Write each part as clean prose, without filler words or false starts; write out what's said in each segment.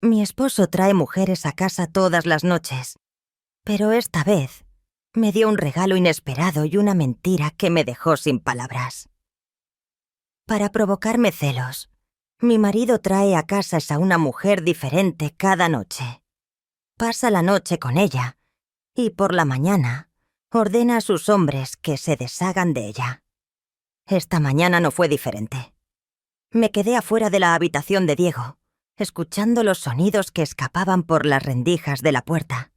Mi esposo trae mujeres a casa todas las noches, pero esta vez me dio un regalo inesperado y una mentira que me dejó sin palabras. Para provocarme celos, mi marido trae a casa a una mujer diferente cada noche. Pasa la noche con ella y por la mañana ordena a sus hombres que se deshagan de ella. Esta mañana no fue diferente. Me quedé afuera de la habitación de Diego, escuchando los sonidos que escapaban por las rendijas de la puerta,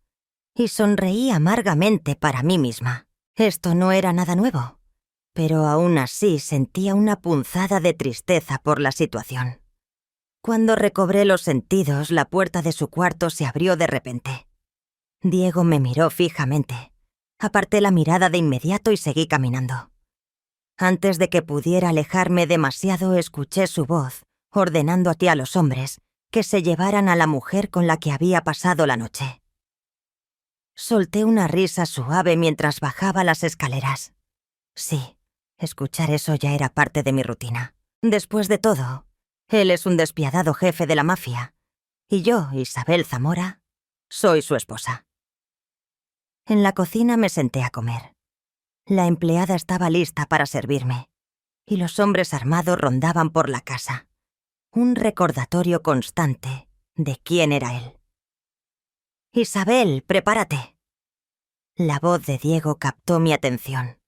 y sonreí amargamente para mí misma. Esto no era nada nuevo, pero aún así sentía una punzada de tristeza por la situación. Cuando recobré los sentidos, la puerta de su cuarto se abrió de repente. Diego me miró fijamente. Aparté la mirada de inmediato y seguí caminando. Antes de que pudiera alejarme demasiado, escuché su voz, ordenando a los hombres que se llevaran a la mujer con la que había pasado la noche. Solté una risa suave mientras bajaba las escaleras. Sí, escuchar eso ya era parte de mi rutina. Después de todo, él es un despiadado jefe de la mafia, y yo, Isabel Zamora, soy su esposa. En la cocina me senté a comer. La empleada estaba lista para servirme, y los hombres armados rondaban por la casa. Un recordatorio constante de quién era él. «Isabel, prepárate». La voz de Diego captó mi atención.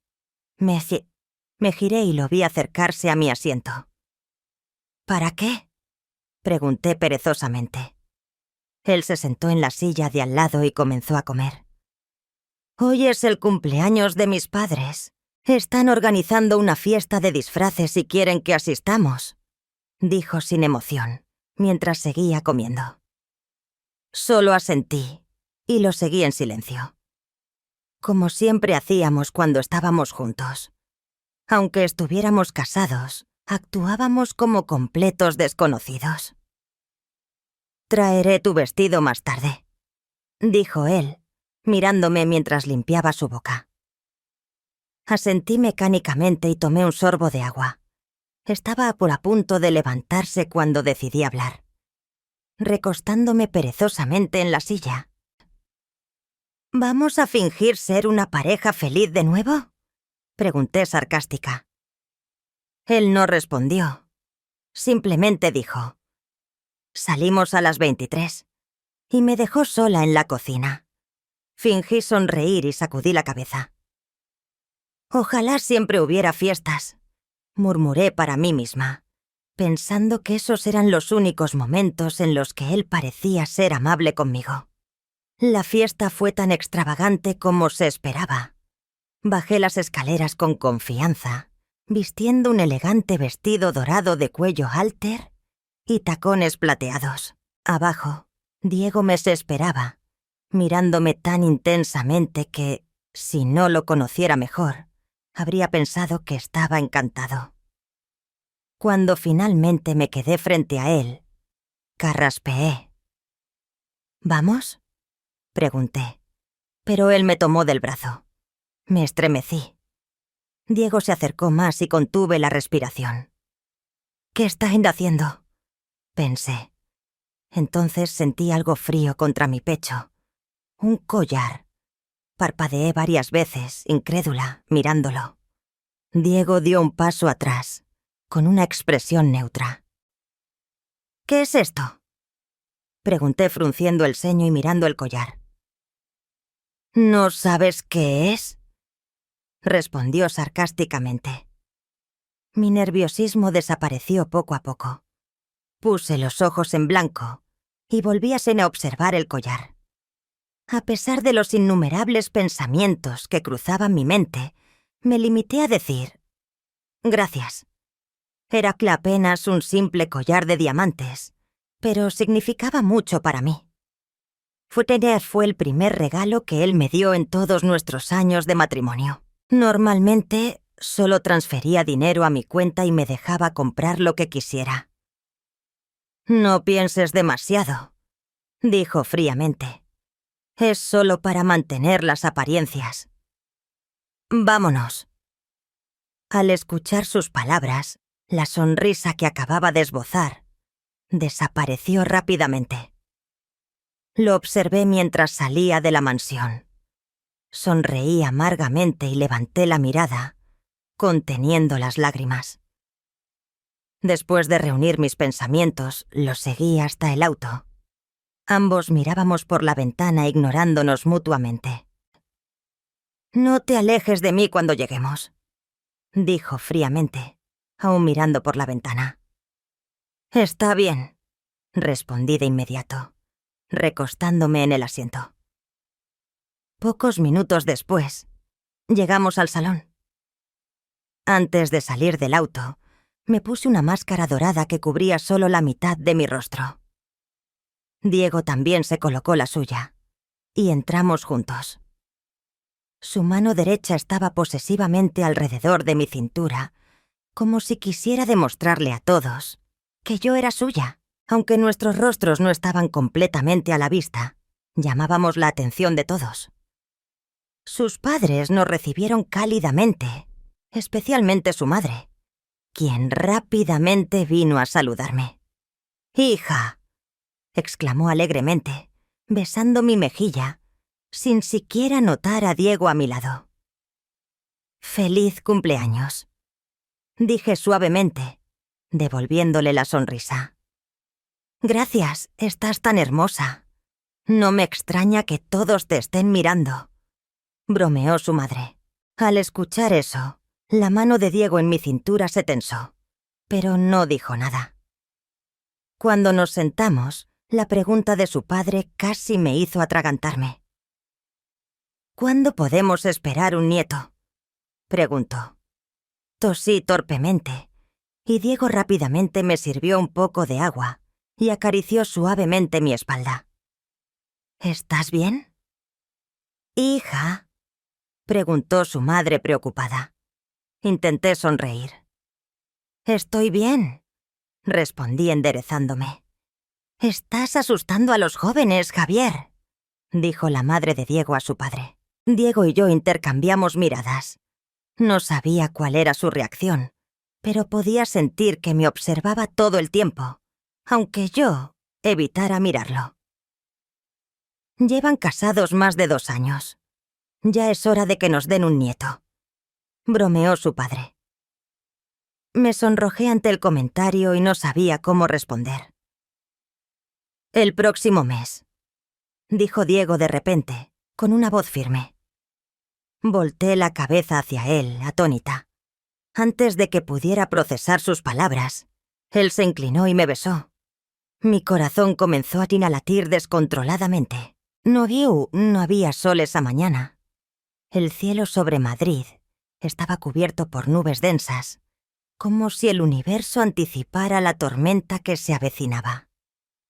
Me giré y lo vi acercarse a mi asiento. «¿Para qué?», pregunté perezosamente. Él se sentó en la silla de al lado y comenzó a comer. «Hoy es el cumpleaños de mis padres. Están organizando una fiesta de disfraces y quieren que asistamos», dijo sin emoción, mientras seguía comiendo. Solo asentí y lo seguí en silencio. Como siempre hacíamos cuando estábamos juntos. Aunque estuviéramos casados, actuábamos como completos desconocidos. «Traeré tu vestido más tarde», dijo él, mirándome mientras limpiaba su boca. Asentí mecánicamente y tomé un sorbo de agua. Estaba por a punto de levantarse cuando decidí hablar, recostándome perezosamente en la silla. «¿Vamos a fingir ser una pareja feliz de nuevo?», pregunté sarcástica. Él no respondió. Simplemente dijo: «Salimos a las 23», y me dejó sola en la cocina. Fingí sonreír y sacudí la cabeza. «Ojalá siempre hubiera fiestas», murmuré para mí misma, pensando que esos eran los únicos momentos en los que él parecía ser amable conmigo. La fiesta fue tan extravagante como se esperaba. Bajé las escaleras con confianza, vistiendo un elegante vestido dorado de cuello halter y tacones plateados. Abajo, Diego me esperaba, mirándome tan intensamente que, si no lo conociera mejor, habría pensado que estaba encantado. Cuando finalmente me quedé frente a él, carraspeé. «¿Vamos?», pregunté, pero él me tomó del brazo. Me estremecí. Diego se acercó más y contuve la respiración. «¿Qué está haciendo?», pensé. Entonces sentí algo frío contra mi pecho. Un collar. Parpadeé varias veces, incrédula, mirándolo. Diego dio un paso atrás, con una expresión neutra. «¿Qué es esto?», pregunté frunciendo el ceño y mirando el collar. «¿No sabes qué es?», respondió sarcásticamente. Mi nerviosismo desapareció poco a poco. Puse los ojos en blanco y volví a observar el collar. A pesar de los innumerables pensamientos que cruzaban mi mente, me limité a decir: «Gracias». Era apenas un simple collar de diamantes, pero significaba mucho para mí. Fue el primer regalo que él me dio en todos nuestros años de matrimonio. Normalmente, solo transfería dinero a mi cuenta y me dejaba comprar lo que quisiera. «No pienses demasiado», dijo fríamente. «Es solo para mantener las apariencias. Vámonos». Al escuchar sus palabras, la sonrisa que acababa de esbozar desapareció rápidamente. Lo observé mientras salía de la mansión. Sonreí amargamente y levanté la mirada, conteniendo las lágrimas. Después de reunir mis pensamientos, lo seguí hasta el auto. Ambos mirábamos por la ventana ignorándonos mutuamente. «No te alejes de mí cuando lleguemos», dijo fríamente, aún mirando por la ventana. «Está bien», respondí de inmediato, recostándome en el asiento. Pocos minutos después, llegamos al salón. Antes de salir del auto, me puse una máscara dorada que cubría solo la mitad de mi rostro. Diego también se colocó la suya, y entramos juntos. Su mano derecha estaba posesivamente alrededor de mi cintura, como si quisiera demostrarle a todos que yo era suya. Aunque nuestros rostros no estaban completamente a la vista, llamábamos la atención de todos. Sus padres nos recibieron cálidamente, especialmente su madre, quien rápidamente vino a saludarme. «Hija», exclamó alegremente, besando mi mejilla, sin siquiera notar a Diego a mi lado. «Feliz cumpleaños», dije suavemente, devolviéndole la sonrisa. «Gracias, estás tan hermosa. No me extraña que todos te estén mirando», bromeó su madre. Al escuchar eso, la mano de Diego en mi cintura se tensó, pero no dijo nada. Cuando nos sentamos, la pregunta de su padre casi me hizo atragantarme. «¿Cuándo podemos esperar un nieto?», preguntó. Tosí torpemente, y Diego rápidamente me sirvió un poco de agua y acarició suavemente mi espalda. «¿Estás bien?». «Hija», preguntó su madre preocupada. Intenté sonreír. «Estoy bien», respondí enderezándome. «Estás asustando a los jóvenes, Javier», dijo la madre de Diego a su padre. Diego y yo intercambiamos miradas. No sabía cuál era su reacción, pero podía sentir que me observaba todo el tiempo, aunque yo evitara mirarlo. «Llevan casados más de 2 años. Ya es hora de que nos den un nieto», bromeó su padre. Me sonrojé ante el comentario y no sabía cómo responder. «El próximo mes», dijo Diego de repente, con una voz firme. Volté la cabeza hacia él, atónita. Antes de que pudiera procesar sus palabras, él se inclinó y me besó. Mi corazón comenzó a latir descontroladamente. No había sol esa mañana. El cielo sobre Madrid estaba cubierto por nubes densas, como si el universo anticipara la tormenta que se avecinaba.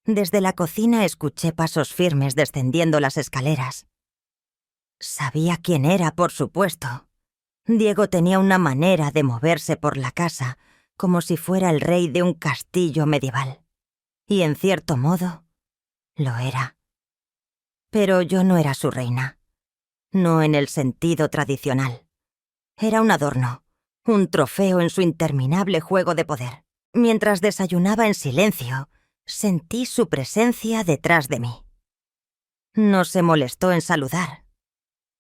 Desde la cocina escuché pasos firmes descendiendo las escaleras. Sabía quién era, por supuesto. Diego tenía una manera de moverse por la casa como si fuera el rey de un castillo medieval. Y en cierto modo, lo era. Pero yo no era su reina. No en el sentido tradicional. Era un adorno, un trofeo en su interminable juego de poder. Mientras desayunaba en silencio, sentí su presencia detrás de mí. No se molestó en saludar.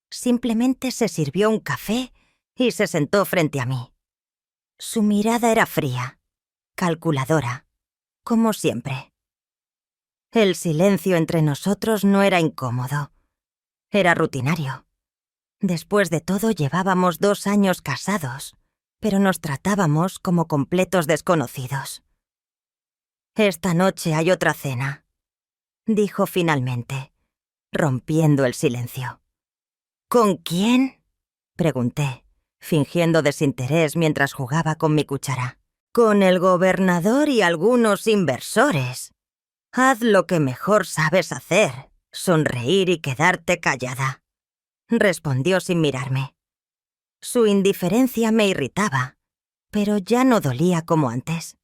Simplemente se sirvió un café y se sentó frente a mí. Su mirada era fría, calculadora, como siempre. El silencio entre nosotros no era incómodo. Era rutinario. Después de todo, llevábamos 2 años casados, pero nos tratábamos como completos desconocidos. «Esta noche hay otra cena», dijo finalmente, rompiendo el silencio. «¿Con quién?», pregunté, fingiendo desinterés mientras jugaba con mi cuchara. «Con el gobernador y algunos inversores. Haz lo que mejor sabes hacer, sonreír y quedarte callada», respondió sin mirarme. Su indiferencia me irritaba, pero ya no dolía como antes.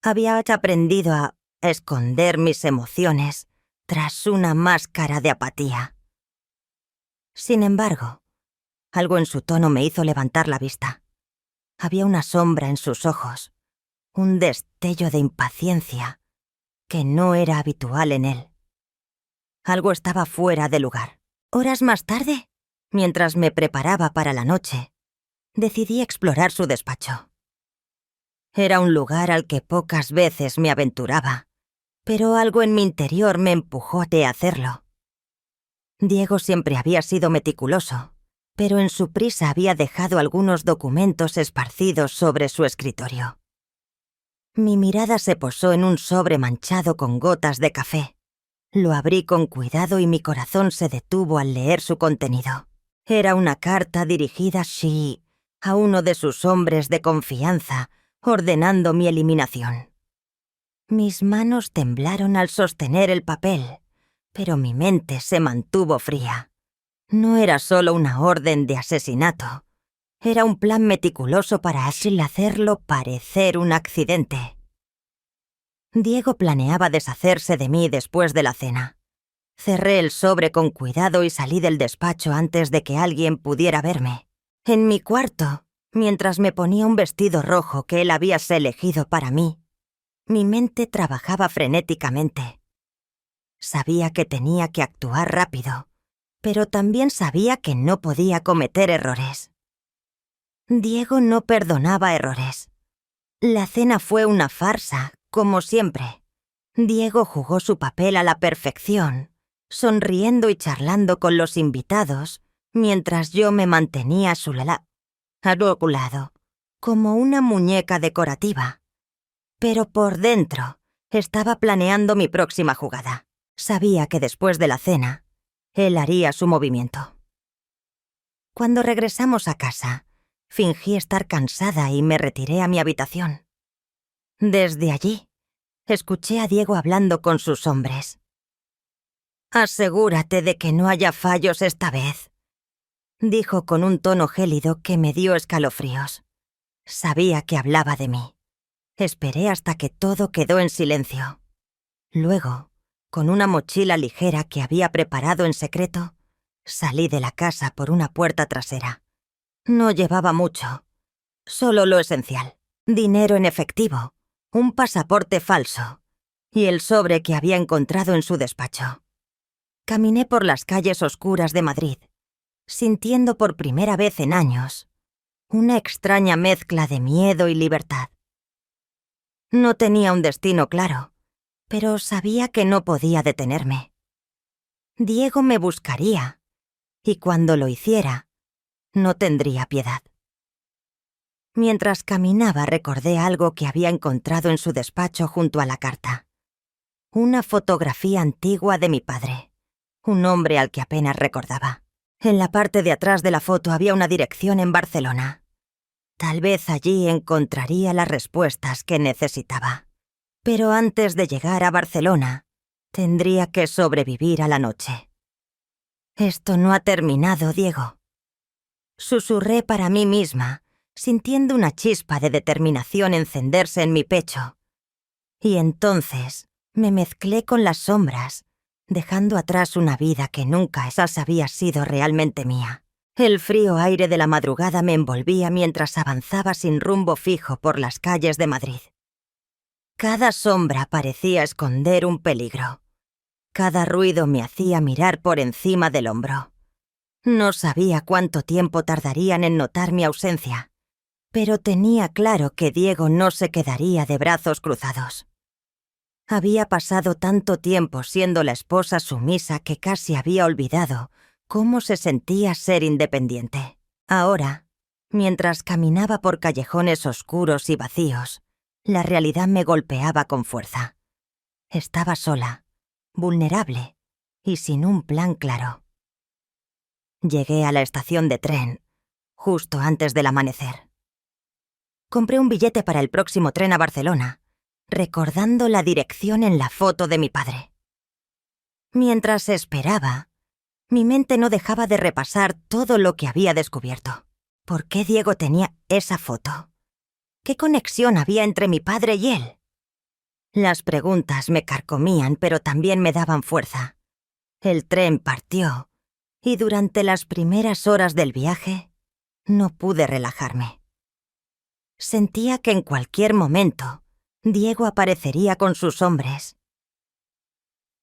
Había aprendido a esconder mis emociones tras una máscara de apatía. Sin embargo, algo en su tono me hizo levantar la vista. Había una sombra en sus ojos, un destello de impaciencia que no era habitual en él. Algo estaba fuera de lugar. Horas más tarde, mientras me preparaba para la noche, decidí explorar su despacho. Era un lugar al que pocas veces me aventuraba, pero algo en mi interior me empujó a hacerlo. Diego siempre había sido meticuloso, pero en su prisa había dejado algunos documentos esparcidos sobre su escritorio. Mi mirada se posó en un sobre manchado con gotas de café. Lo abrí con cuidado y mi corazón se detuvo al leer su contenido. Era una carta dirigida a uno de sus hombres de confianza, ordenando mi eliminación. Mis manos temblaron al sostener el papel, pero mi mente se mantuvo fría. No era solo una orden de asesinato. Era un plan meticuloso para así hacerlo parecer un accidente. Diego planeaba deshacerse de mí después de la cena. Cerré el sobre con cuidado y salí del despacho antes de que alguien pudiera verme. En mi cuarto, mientras me ponía un vestido rojo que él había elegido para mí, mi mente trabajaba frenéticamente. Sabía que tenía que actuar rápido, pero también sabía que no podía cometer errores. Diego no perdonaba errores. La cena fue una farsa, como siempre. Diego jugó su papel a la perfección, sonriendo y charlando con los invitados, mientras yo me mantenía a su lado, como una muñeca decorativa. Pero por dentro, estaba planeando mi próxima jugada. Sabía que después de la cena, él haría su movimiento. Cuando regresamos a casa, fingí estar cansada y me retiré a mi habitación. Desde allí, escuché a Diego hablando con sus hombres. «Asegúrate de que no haya fallos esta vez», dijo con un tono gélido que me dio escalofríos. Sabía que hablaba de mí. Esperé hasta que todo quedó en silencio. Luego, con una mochila ligera que había preparado en secreto, salí de la casa por una puerta trasera. No llevaba mucho, solo lo esencial: dinero en efectivo, un pasaporte falso y el sobre que había encontrado en su despacho. Caminé por las calles oscuras de Madrid, sintiendo por primera vez en años una extraña mezcla de miedo y libertad. No tenía un destino claro, pero sabía que no podía detenerme. Diego me buscaría, y cuando lo hiciera, no tendría piedad. Mientras caminaba recordé algo que había encontrado en su despacho junto a la carta. Una fotografía antigua de mi padre, un hombre al que apenas recordaba. En la parte de atrás de la foto había una dirección en Barcelona. Tal vez allí encontraría las respuestas que necesitaba. Pero antes de llegar a Barcelona, tendría que sobrevivir a la noche. «Esto no ha terminado, Diego», susurré para mí misma, sintiendo una chispa de determinación encenderse en mi pecho. Y entonces me mezclé con las sombras, dejando atrás una vida que nunca había sido realmente mía. El frío aire de la madrugada me envolvía mientras avanzaba sin rumbo fijo por las calles de Madrid. Cada sombra parecía esconder un peligro. Cada ruido me hacía mirar por encima del hombro. No sabía cuánto tiempo tardarían en notar mi ausencia, pero tenía claro que Diego no se quedaría de brazos cruzados. Había pasado tanto tiempo siendo la esposa sumisa que casi había olvidado cómo se sentía ser independiente. Ahora, mientras caminaba por callejones oscuros y vacíos, la realidad me golpeaba con fuerza. Estaba sola, vulnerable y sin un plan claro. Llegué a la estación de tren justo antes del amanecer. Compré un billete para el próximo tren a Barcelona, recordando la dirección en la foto de mi padre. Mientras esperaba, mi mente no dejaba de repasar todo lo que había descubierto. ¿Por qué Diego tenía esa foto? ¿Qué conexión había entre mi padre y él? Las preguntas me carcomían, pero también me daban fuerza. El tren partió, y durante las primeras horas del viaje, no pude relajarme. Sentía que en cualquier momento, Diego aparecería con sus hombres.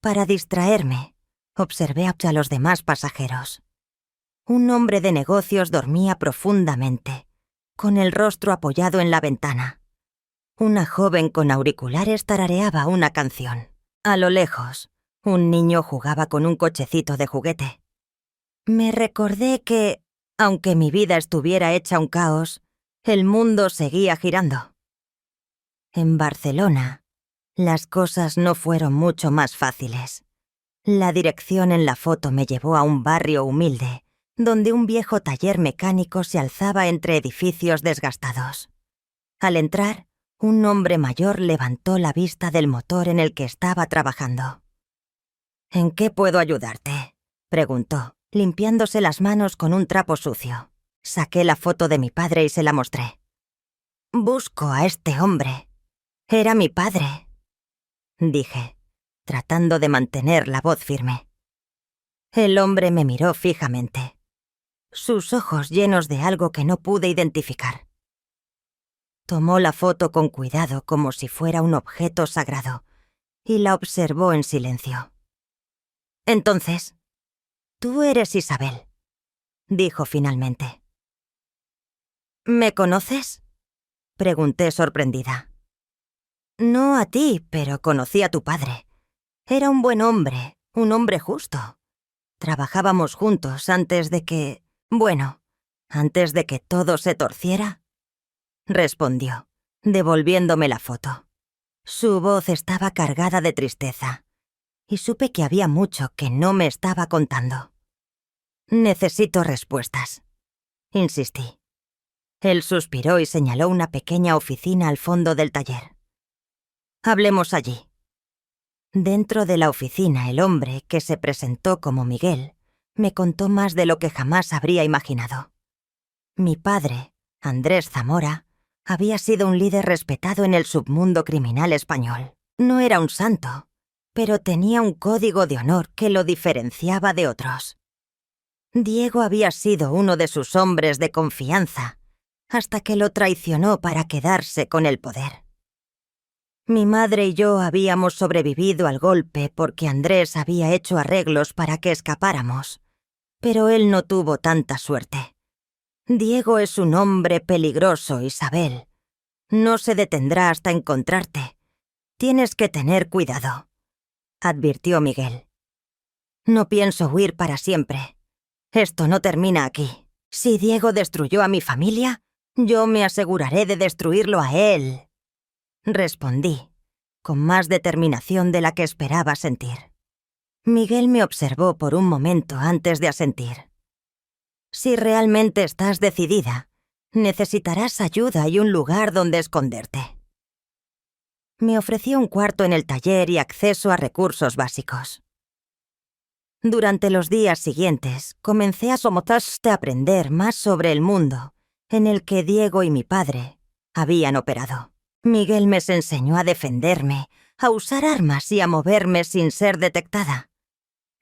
Para distraerme, Observé a los demás pasajeros. Un hombre de negocios dormía profundamente, con el rostro apoyado en la ventana. Una joven con auriculares tarareaba una canción. A lo lejos, un niño jugaba con un cochecito de juguete. Me recordé que, aunque mi vida estuviera hecha un caos, el mundo seguía girando. En Barcelona, las cosas no fueron mucho más fáciles. La dirección en la foto me llevó a un barrio humilde, donde un viejo taller mecánico se alzaba entre edificios desgastados. Al entrar, un hombre mayor levantó la vista del motor en el que estaba trabajando. «¿En qué puedo ayudarte?», preguntó, limpiándose las manos con un trapo sucio. Saqué la foto de mi padre y se la mostré. «Busco a este hombre. Era mi padre», dije, tratando de mantener la voz firme. El hombre me miró fijamente, sus ojos llenos de algo que no pude identificar. Tomó la foto con cuidado como si fuera un objeto sagrado y la observó en silencio. «Entonces, tú eres Isabel», dijo finalmente. «¿Me conoces?», pregunté sorprendida. «No a ti, pero conocí a tu padre. Era un buen hombre, un hombre justo. Trabajábamos juntos antes de que todo se torciera», respondió, devolviéndome la foto. Su voz estaba cargada de tristeza, y supe que había mucho que no me estaba contando. «Necesito respuestas», insistí. Él suspiró y señaló una pequeña oficina al fondo del taller. «Hablemos allí». Dentro de la oficina, el hombre, que se presentó como Miguel, me contó más de lo que jamás habría imaginado. Mi padre, Andrés Zamora, había sido un líder respetado en el submundo criminal español. No era un santo, pero tenía un código de honor que lo diferenciaba de otros. Diego había sido uno de sus hombres de confianza, hasta que lo traicionó para quedarse con el poder. Mi madre y yo habíamos sobrevivido al golpe porque Andrés había hecho arreglos para que escapáramos, pero él no tuvo tanta suerte. Diego es un hombre peligroso, Isabel. No se detendrá hasta encontrarte. Tienes que tener cuidado», advirtió Miguel. «No pienso huir para siempre. Esto no termina aquí. Si Diego destruyó a mi familia, yo me aseguraré de destruirlo a él», respondí, con más determinación de la que esperaba sentir. Miguel me observó por un momento antes de asentir. «Si realmente estás decidida, necesitarás ayuda y un lugar donde esconderte». Me ofreció un cuarto en el taller y acceso a recursos básicos. Durante los días siguientes, comencé a aprender más sobre el mundo en el que Diego y mi padre habían operado. Miguel me enseñó a defenderme, a usar armas y a moverme sin ser detectada.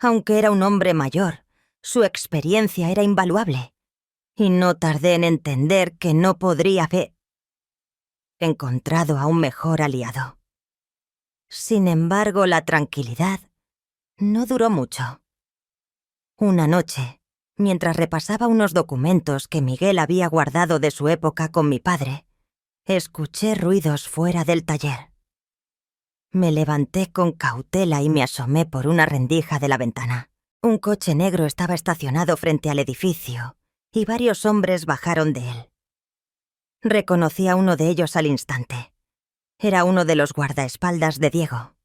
Aunque era un hombre mayor, su experiencia era invaluable, y no tardé en entender que no podría haber encontrado a un mejor aliado. Sin embargo, la tranquilidad no duró mucho. Una noche, mientras repasaba unos documentos que Miguel había guardado de su época con mi padre, escuché ruidos fuera del taller. Me levanté con cautela y me asomé por una rendija de la ventana. Un coche negro estaba estacionado frente al edificio y varios hombres bajaron de él. Reconocí a uno de ellos al instante. Era uno de los guardaespaldas de Diego.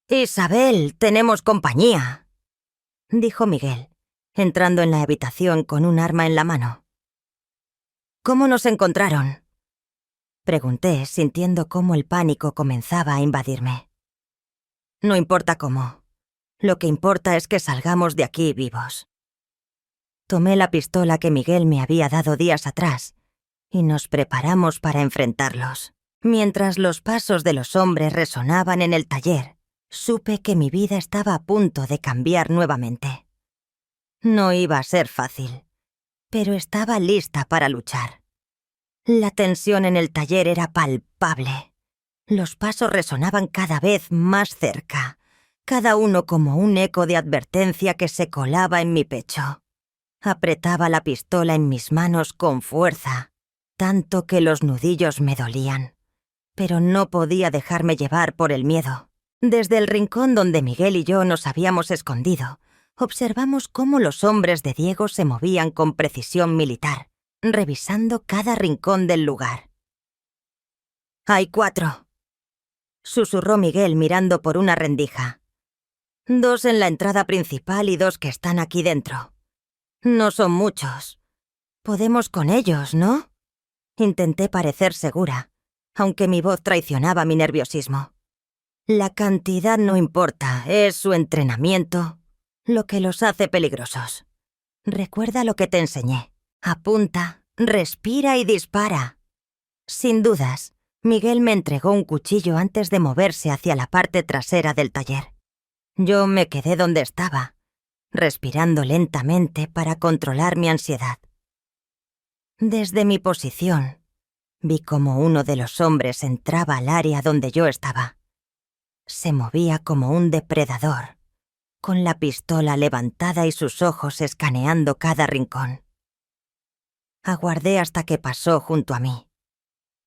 «Isabel, tenemos compañía», dijo Miguel, entrando en la habitación con un arma en la mano. «¿Cómo nos encontraron?», pregunté, sintiendo cómo el pánico comenzaba a invadirme. «No importa cómo. Lo que importa es que salgamos de aquí vivos». Tomé la pistola que Miguel me había dado días atrás y nos preparamos para enfrentarlos. Mientras los pasos de los hombres resonaban en el taller, supe que mi vida estaba a punto de cambiar nuevamente. No iba a ser fácil, pero estaba lista para luchar. La tensión en el taller era palpable. Los pasos resonaban cada vez más cerca, cada uno como un eco de advertencia que se colaba en mi pecho. Apretaba la pistola en mis manos con fuerza, tanto que los nudillos me dolían. Pero no podía dejarme llevar por el miedo. Desde el rincón donde Miguel y yo nos habíamos escondido, observamos cómo los hombres de Diego se movían con precisión militar, revisando cada rincón del lugar. «Hay 4», susurró Miguel mirando por una rendija. «2 en la entrada principal y 2 que están aquí dentro. No son muchos. Podemos con ellos, ¿no?». Intenté parecer segura, aunque mi voz traicionaba mi nerviosismo. La cantidad no importa, es su entrenamiento lo que los hace peligrosos. Recuerda lo que te enseñé. Apunta, respira y dispara. Sin dudas, Miguel me entregó un cuchillo antes de moverse hacia la parte trasera del taller. Yo me quedé donde estaba, respirando lentamente para controlar mi ansiedad. Desde mi posición, vi cómo uno de los hombres entraba al área donde yo estaba. Se movía como un depredador, con la pistola levantada y sus ojos escaneando cada rincón. Aguardé hasta que pasó junto a mí.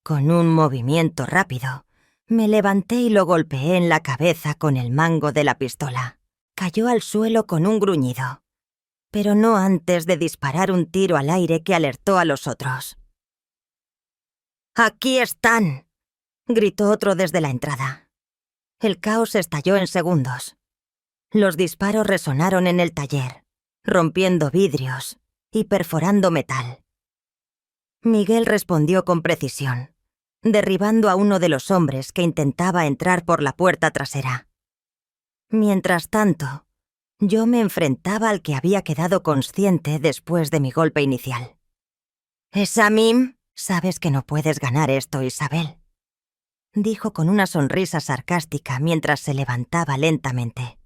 Con un movimiento rápido, me levanté y lo golpeé en la cabeza con el mango de la pistola. Cayó al suelo con un gruñido, pero no antes de disparar un tiro al aire que alertó a los otros. «¡Aquí están!», gritó otro desde la entrada. El caos estalló en segundos. Los disparos resonaron en el taller, rompiendo vidrios y perforando metal. Miguel respondió con precisión, derribando a uno de los hombres que intentaba entrar por la puerta trasera. Mientras tanto, yo me enfrentaba al que había quedado consciente después de mi golpe inicial. «Esamim, sabes que no puedes ganar esto, Isabel», dijo con una sonrisa sarcástica mientras se levantaba lentamente.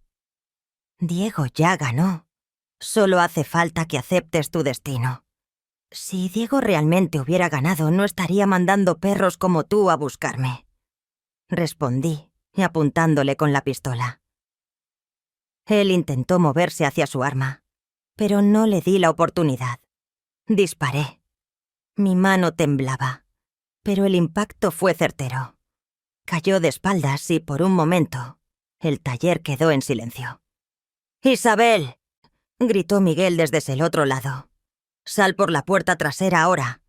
«Diego ya ganó. Solo hace falta que aceptes tu destino. Si Diego realmente hubiera ganado, no estaría mandando perros como tú a buscarme», respondí, apuntándole con la pistola. Él intentó moverse hacia su arma, pero no le di la oportunidad. Disparé. Mi mano temblaba, pero el impacto fue certero. Cayó de espaldas y, por un momento, el taller quedó en silencio. «¡Isabel!», gritó Miguel desde el otro lado. «Sal por la puerta trasera ahora».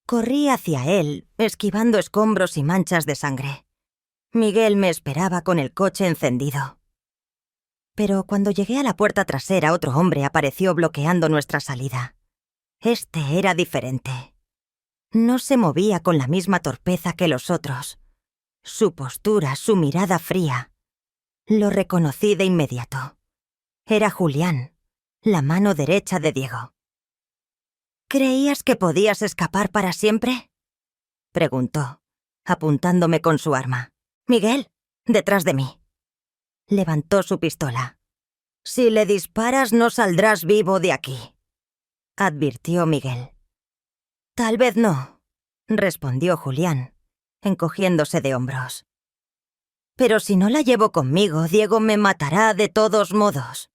Corrí hacia él, esquivando escombros y manchas de sangre. Miguel me esperaba con el coche encendido. Pero cuando llegué a la puerta trasera, otro hombre apareció bloqueando nuestra salida. Este era diferente. No se movía con la misma torpeza que los otros. Su postura, su mirada fría. Lo reconocí de inmediato. Era Julián, la mano derecha de Diego. «¿Creías que podías escapar para siempre?», preguntó, apuntándome con su arma. «Miguel, detrás de mí». Levantó su pistola. «Si le disparas no saldrás vivo de aquí», advirtió Miguel. «Tal vez no», respondió Julián, encogiéndose de hombros. «Pero si no la llevo conmigo, Diego me matará de todos modos».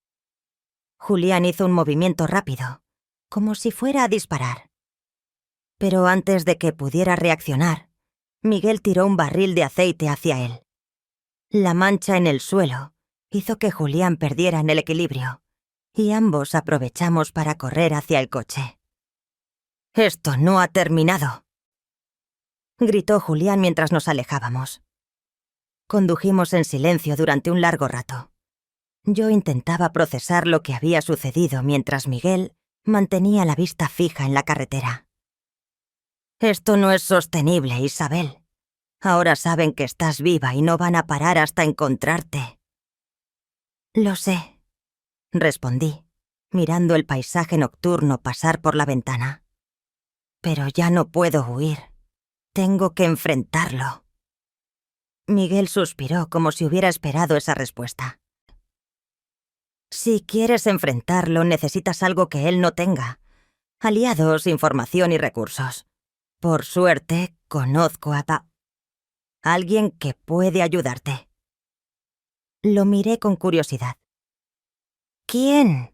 Julián hizo un movimiento rápido, como si fuera a disparar. Pero antes de que pudiera reaccionar, Miguel tiró un barril de aceite hacia él. La mancha en el suelo hizo que Julián perdiera en el equilibrio, y ambos aprovechamos para correr hacia el coche. «Esto no ha terminado», gritó Julián mientras nos alejábamos. Condujimos en silencio durante un largo rato. Yo intentaba procesar lo que había sucedido mientras Miguel mantenía la vista fija en la carretera. «Esto no es sostenible, Isabel. Ahora saben que estás viva y no van a parar hasta encontrarte». «Lo sé», respondí, mirando el paisaje nocturno pasar por la ventana. «Pero ya no puedo huir. Tengo que enfrentarlo». Miguel suspiró como si hubiera esperado esa respuesta. «Si quieres enfrentarlo, necesitas algo que él no tenga. Aliados, información y recursos. Por suerte, conozco a alguien que puede ayudarte». Lo miré con curiosidad. ¿Quién?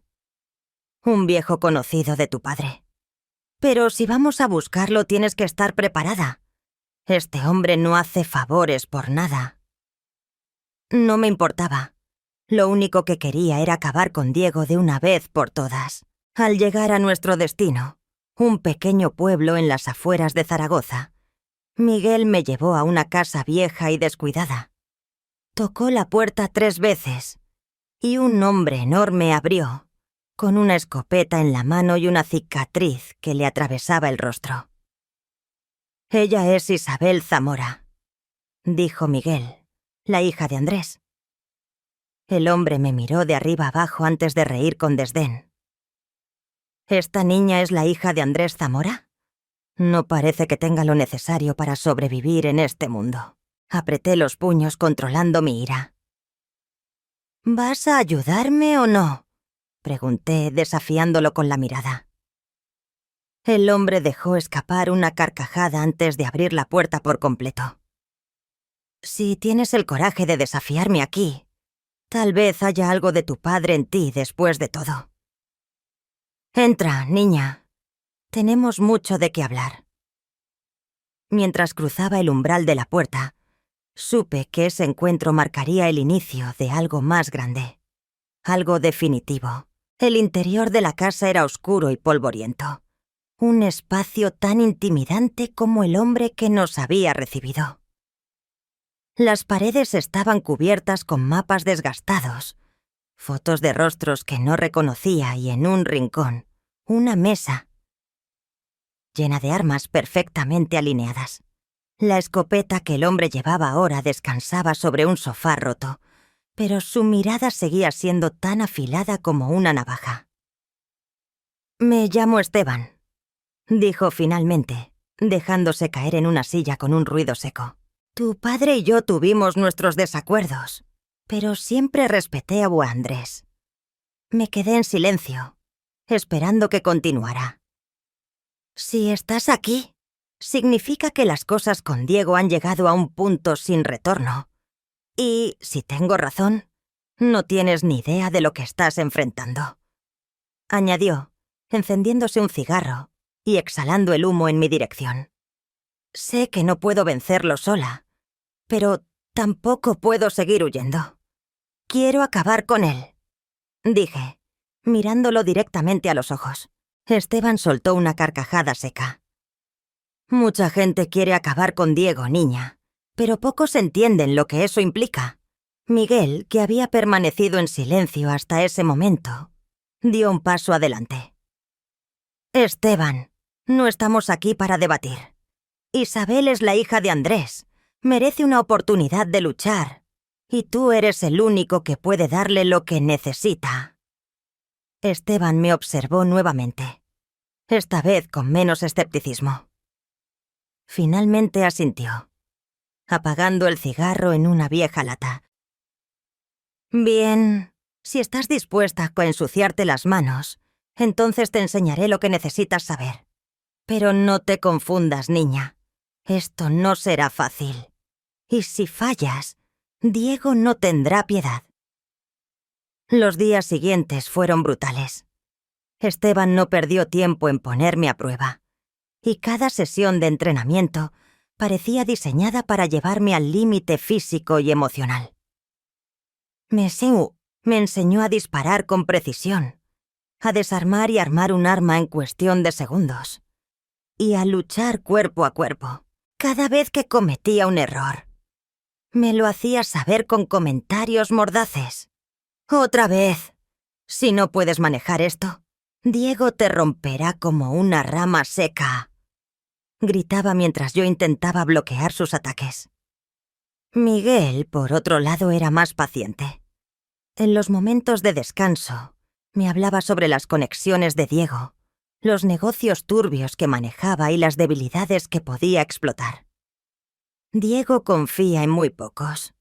Un viejo conocido de tu padre. Pero si vamos a buscarlo tienes que estar preparada. Este hombre no hace favores por nada. No me importaba. Lo único que quería era acabar con Diego de una vez por todas. Al llegar a nuestro destino, un pequeño pueblo en las afueras de Zaragoza, Miguel me llevó a una casa vieja y descuidada. Tocó la puerta 3 veces y un hombre enorme abrió, con una escopeta en la mano y una cicatriz que le atravesaba el rostro. «Ella es Isabel Zamora», dijo Miguel, la hija de Andrés. El hombre me miró de arriba abajo antes de reír con desdén. ¿Esta niña es la hija de Andrés Zamora? No parece que tenga lo necesario para sobrevivir en este mundo. Apreté los puños controlando mi ira. ¿Vas a ayudarme o no?, pregunté, desafiándolo con la mirada. El hombre dejó escapar una carcajada antes de abrir la puerta por completo. Si tienes el coraje de desafiarme aquí, tal vez haya algo de tu padre en ti después de todo. Entra, niña. Tenemos mucho de qué hablar. Mientras cruzaba el umbral de la puerta, supe que ese encuentro marcaría el inicio de algo más grande. Algo definitivo. El interior de la casa era oscuro y polvoriento. Un espacio tan intimidante como el hombre que nos había recibido. Las paredes estaban cubiertas con mapas desgastados, fotos de rostros que no reconocía y en un rincón, una mesa llena de armas perfectamente alineadas. La escopeta que el hombre llevaba ahora descansaba sobre un sofá roto, pero su mirada seguía siendo tan afilada como una navaja. «Me llamo Esteban», dijo finalmente, dejándose caer en una silla con un ruido seco. «Tu padre y yo tuvimos nuestros desacuerdos, pero siempre respeté a Andrés». Me quedé en silencio, esperando que continuara. «Si estás aquí, significa que las cosas con Diego han llegado a un punto sin retorno. Y, si tengo razón, no tienes ni idea de lo que estás enfrentando», añadió, encendiéndose un cigarro y exhalando el humo en mi dirección. «Sé que no puedo vencerlo sola, pero tampoco puedo seguir huyendo. Quiero acabar con él», dije, mirándolo directamente a los ojos. Esteban soltó una carcajada seca. «Mucha gente quiere acabar con Diego, niña, pero pocos entienden lo que eso implica». Miguel, que había permanecido en silencio hasta ese momento, dio un paso adelante. «Esteban, no estamos aquí para debatir. Isabel es la hija de Andrés. Merece una oportunidad de luchar. Y tú eres el único que puede darle lo que necesita». Esteban me observó nuevamente, esta vez con menos escepticismo. Finalmente asintió, apagando el cigarro en una vieja lata. «Bien, si estás dispuesta a ensuciarte las manos, entonces te enseñaré lo que necesitas saber. Pero no te confundas, niña. Esto no será fácil. Y si fallas, Diego no tendrá piedad». Los días siguientes fueron brutales. Esteban no perdió tiempo en ponerme a prueba, y cada sesión de entrenamiento parecía diseñada para llevarme al límite físico y emocional. Me enseñó a disparar con precisión, a desarmar y armar un arma en cuestión de segundos, y a luchar cuerpo a cuerpo, cada vez que cometía un error. Me lo hacía saber con comentarios mordaces. «Otra vez. Si no puedes manejar esto, Diego te romperá como una rama seca», gritaba mientras yo intentaba bloquear sus ataques. Miguel, por otro lado, era más paciente. En los momentos de descanso, me hablaba sobre las conexiones de Diego, los negocios turbios que manejaba y las debilidades que podía explotar. «Diego confía en muy pocos.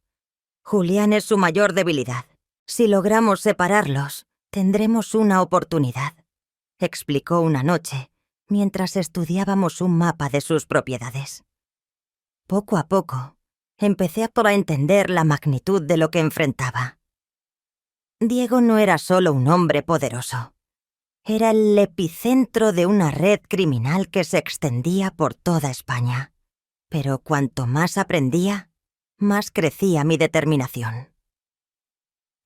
Julián es su mayor debilidad. Si logramos separarlos, tendremos una oportunidad», explicó una noche, mientras estudiábamos un mapa de sus propiedades. Poco a poco, empecé a entender la magnitud de lo que enfrentaba. Diego no era solo un hombre poderoso. Era el epicentro de una red criminal que se extendía por toda España. Pero cuanto más aprendía, más crecía mi determinación.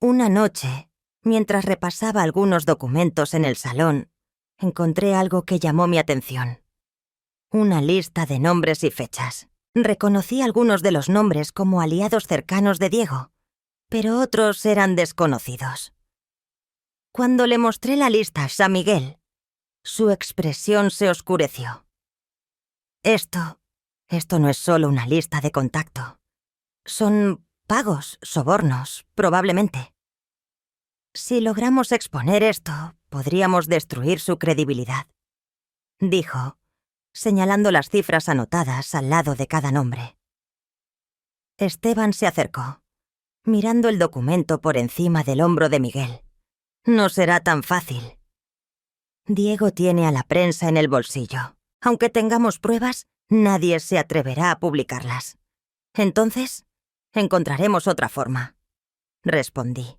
Una noche, mientras repasaba algunos documentos en el salón, encontré algo que llamó mi atención. Una lista de nombres y fechas. Reconocí algunos de los nombres como aliados cercanos de Diego, pero otros eran desconocidos. Cuando le mostré la lista a San Miguel, su expresión se oscureció. Esto no es solo una lista de contacto. Son pagos, sobornos, probablemente. Si logramos exponer esto, podríamos destruir su credibilidad, dijo, señalando las cifras anotadas al lado de cada nombre. Esteban se acercó, mirando el documento por encima del hombro de Miguel. No será tan fácil. Diego tiene a la prensa en el bolsillo. Aunque tengamos pruebas, nadie se atreverá a publicarlas. Entonces, encontraremos otra forma, respondí.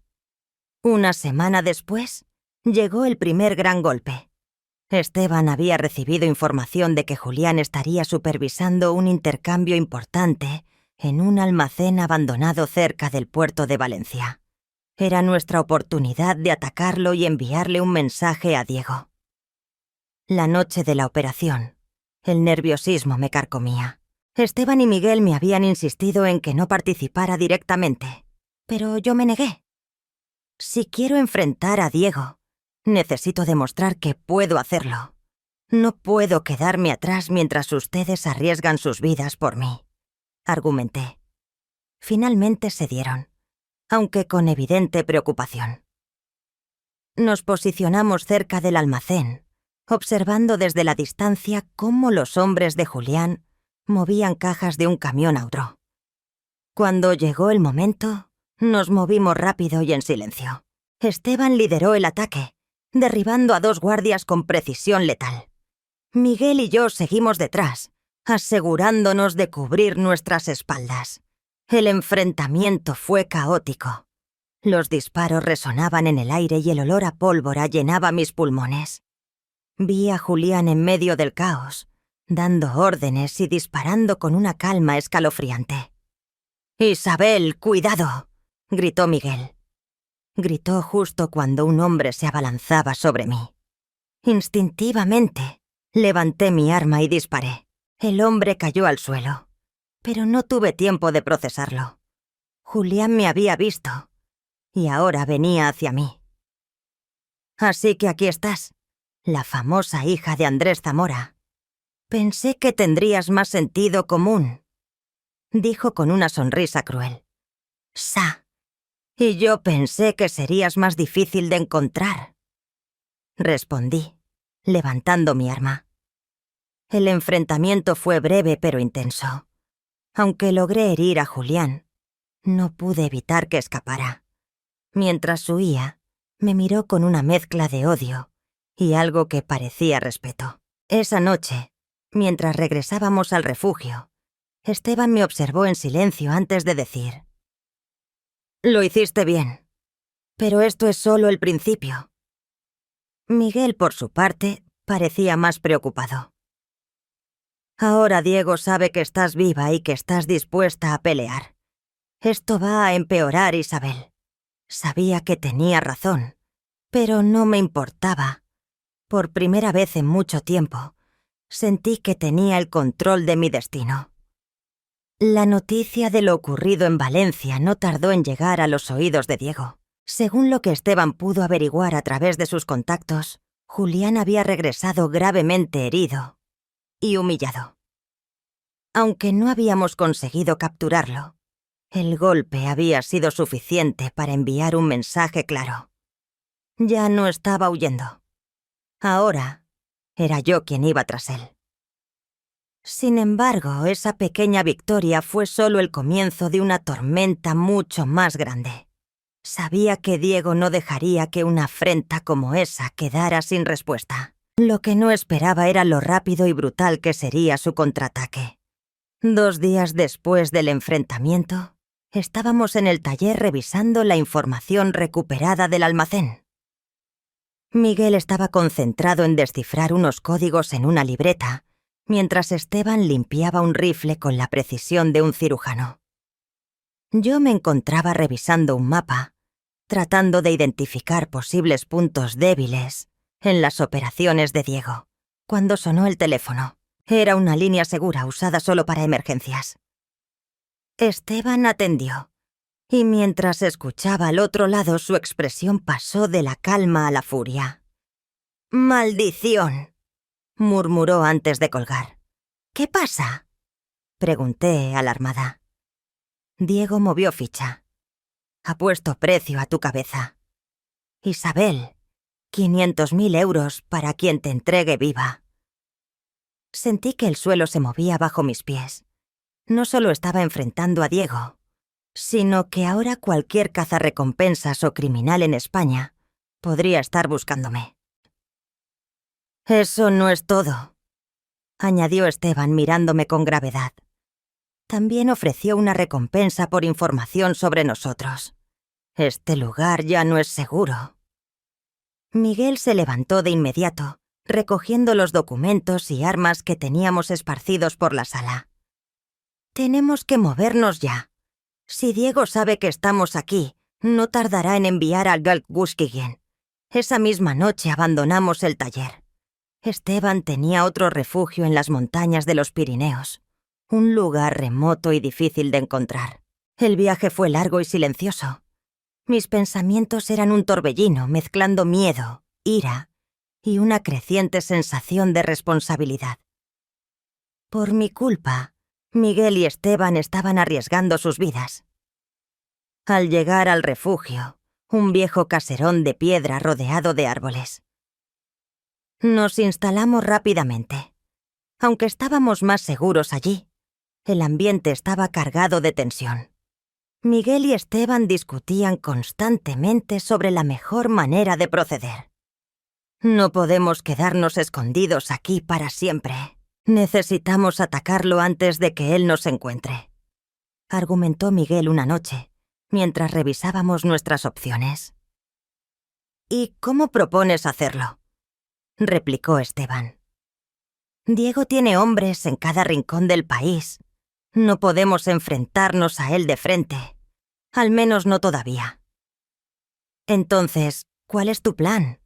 Una semana después, llegó el primer gran golpe. Esteban había recibido información de que Julián estaría supervisando un intercambio importante en un almacén abandonado cerca del puerto de Valencia. Era nuestra oportunidad de atacarlo y enviarle un mensaje a Diego. La noche de la operación, el nerviosismo me carcomía. Esteban y Miguel me habían insistido en que no participara directamente, pero yo me negué. Si quiero enfrentar a Diego, necesito demostrar que puedo hacerlo. No puedo quedarme atrás mientras ustedes arriesgan sus vidas por mí, argumenté. Finalmente cedieron, aunque con evidente preocupación. Nos posicionamos cerca del almacén, observando desde la distancia cómo los hombres de Julián movían cajas de un camión a otro. Cuando llegó el momento, nos movimos rápido y en silencio. Esteban lideró el ataque, derribando a 2 guardias con precisión letal. Miguel y yo seguimos detrás, asegurándonos de cubrir nuestras espaldas. El enfrentamiento fue caótico. Los disparos resonaban en el aire y el olor a pólvora llenaba mis pulmones. Vi a Julián en medio del caos, dando órdenes y disparando con una calma escalofriante. «Isabel, cuidado», gritó Miguel. Gritó justo cuando un hombre se abalanzaba sobre mí. Instintivamente, levanté mi arma y disparé. El hombre cayó al suelo, pero no tuve tiempo de procesarlo. Julián me había visto y ahora venía hacia mí. «Así que aquí estás, la famosa hija de Andrés Zamora. Pensé que tendrías más sentido común», dijo con una sonrisa cruel. «Y yo pensé que serías más difícil de encontrar», respondí, levantando mi arma. El enfrentamiento fue breve pero intenso. Aunque logré herir a Julián, no pude evitar que escapara. Mientras huía, me miró con una mezcla de odio y algo que parecía respeto. Esa noche, mientras regresábamos al refugio, Esteban me observó en silencio antes de decir: «Lo hiciste bien, pero esto es solo el principio». Miguel, por su parte, parecía más preocupado. «Ahora Diego sabe que estás viva y que estás dispuesta a pelear. Esto va a empeorar, Isabel. Sabía que tenía razón, pero no me importaba. Por primera vez en mucho tiempo, sentí que tenía el control de mi destino». La noticia de lo ocurrido en Valencia no tardó en llegar a los oídos de Diego. Según lo que Esteban pudo averiguar a través de sus contactos, Julián había regresado gravemente herido y humillado. Aunque no habíamos conseguido capturarlo, el golpe había sido suficiente para enviar un mensaje claro. Ya no estaba huyendo. Ahora era yo quien iba tras él. Sin embargo, esa pequeña victoria fue solo el comienzo de una tormenta mucho más grande. Sabía que Diego no dejaría que una afrenta como esa quedara sin respuesta. Lo que no esperaba era lo rápido y brutal que sería su contraataque. 2 días después del enfrentamiento, Estábamos en el taller revisando la información recuperada del almacén. Miguel estaba concentrado en descifrar unos códigos en una libreta, mientras Esteban limpiaba un rifle con la precisión de un cirujano. Yo me encontraba revisando un mapa, tratando de identificar posibles puntos débiles en las operaciones de Diego, cuando sonó el teléfono. Era una línea segura usada solo para emergencias. Esteban atendió, y mientras escuchaba al otro lado su expresión pasó de la calma a la furia. «¡Maldición!», murmuró antes de colgar. «¿Qué pasa?», pregunté, alarmada. Diego movió ficha. «Ha puesto precio a tu cabeza. Isabel, 500.000 euros para quien te entregue viva». Sentí que el suelo se movía bajo mis pies. No solo estaba enfrentando a Diego, sino que ahora cualquier cazarrecompensas o criminal en España podría estar buscándome. «Eso no es todo», añadió Esteban mirándome con gravedad. También ofreció una recompensa por información sobre nosotros. «Este lugar ya no es seguro». Miguel se levantó de inmediato, recogiendo los documentos y armas que teníamos esparcidos por la sala. «Tenemos que movernos ya. Si Diego sabe que estamos aquí, no tardará en enviar al Guskingen. Esa misma noche abandonamos el taller. Esteban tenía otro refugio en las montañas de los Pirineos, un lugar remoto y difícil de encontrar. El viaje fue largo y silencioso. Mis pensamientos eran un torbellino mezclando miedo, ira y una creciente sensación de responsabilidad. Por mi culpa, Miguel y Esteban estaban arriesgando sus vidas. Al llegar al refugio, un viejo caserón de piedra rodeado de árboles. Nos instalamos rápidamente. Aunque estábamos más seguros allí, el ambiente estaba cargado de tensión. Miguel y Esteban discutían constantemente sobre la mejor manera de proceder. «No podemos quedarnos escondidos aquí para siempre. Necesitamos atacarlo antes de que él nos encuentre», argumentó Miguel una noche, mientras revisábamos nuestras opciones. «¿Y cómo propones hacerlo?», replicó Esteban. «Diego tiene hombres en cada rincón del país. No podemos enfrentarnos a él de frente, al menos no todavía». «Entonces, ¿cuál es tu plan?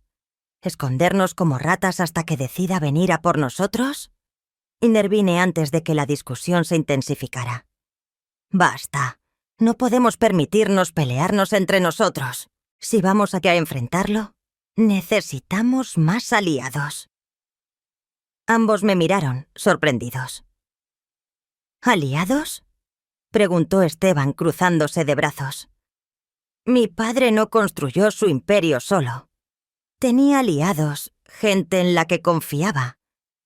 ¿Escondernos como ratas hasta que decida venir a por nosotros?», intervine antes de que la discusión se intensificara. «Basta. No podemos permitirnos pelearnos entre nosotros. Si vamos a enfrentarlo, necesitamos más aliados». Ambos me miraron, sorprendidos. «¿Aliados?», preguntó Esteban cruzándose de brazos. «Mi padre no construyó su imperio solo. Tenía aliados, gente en la que confiaba.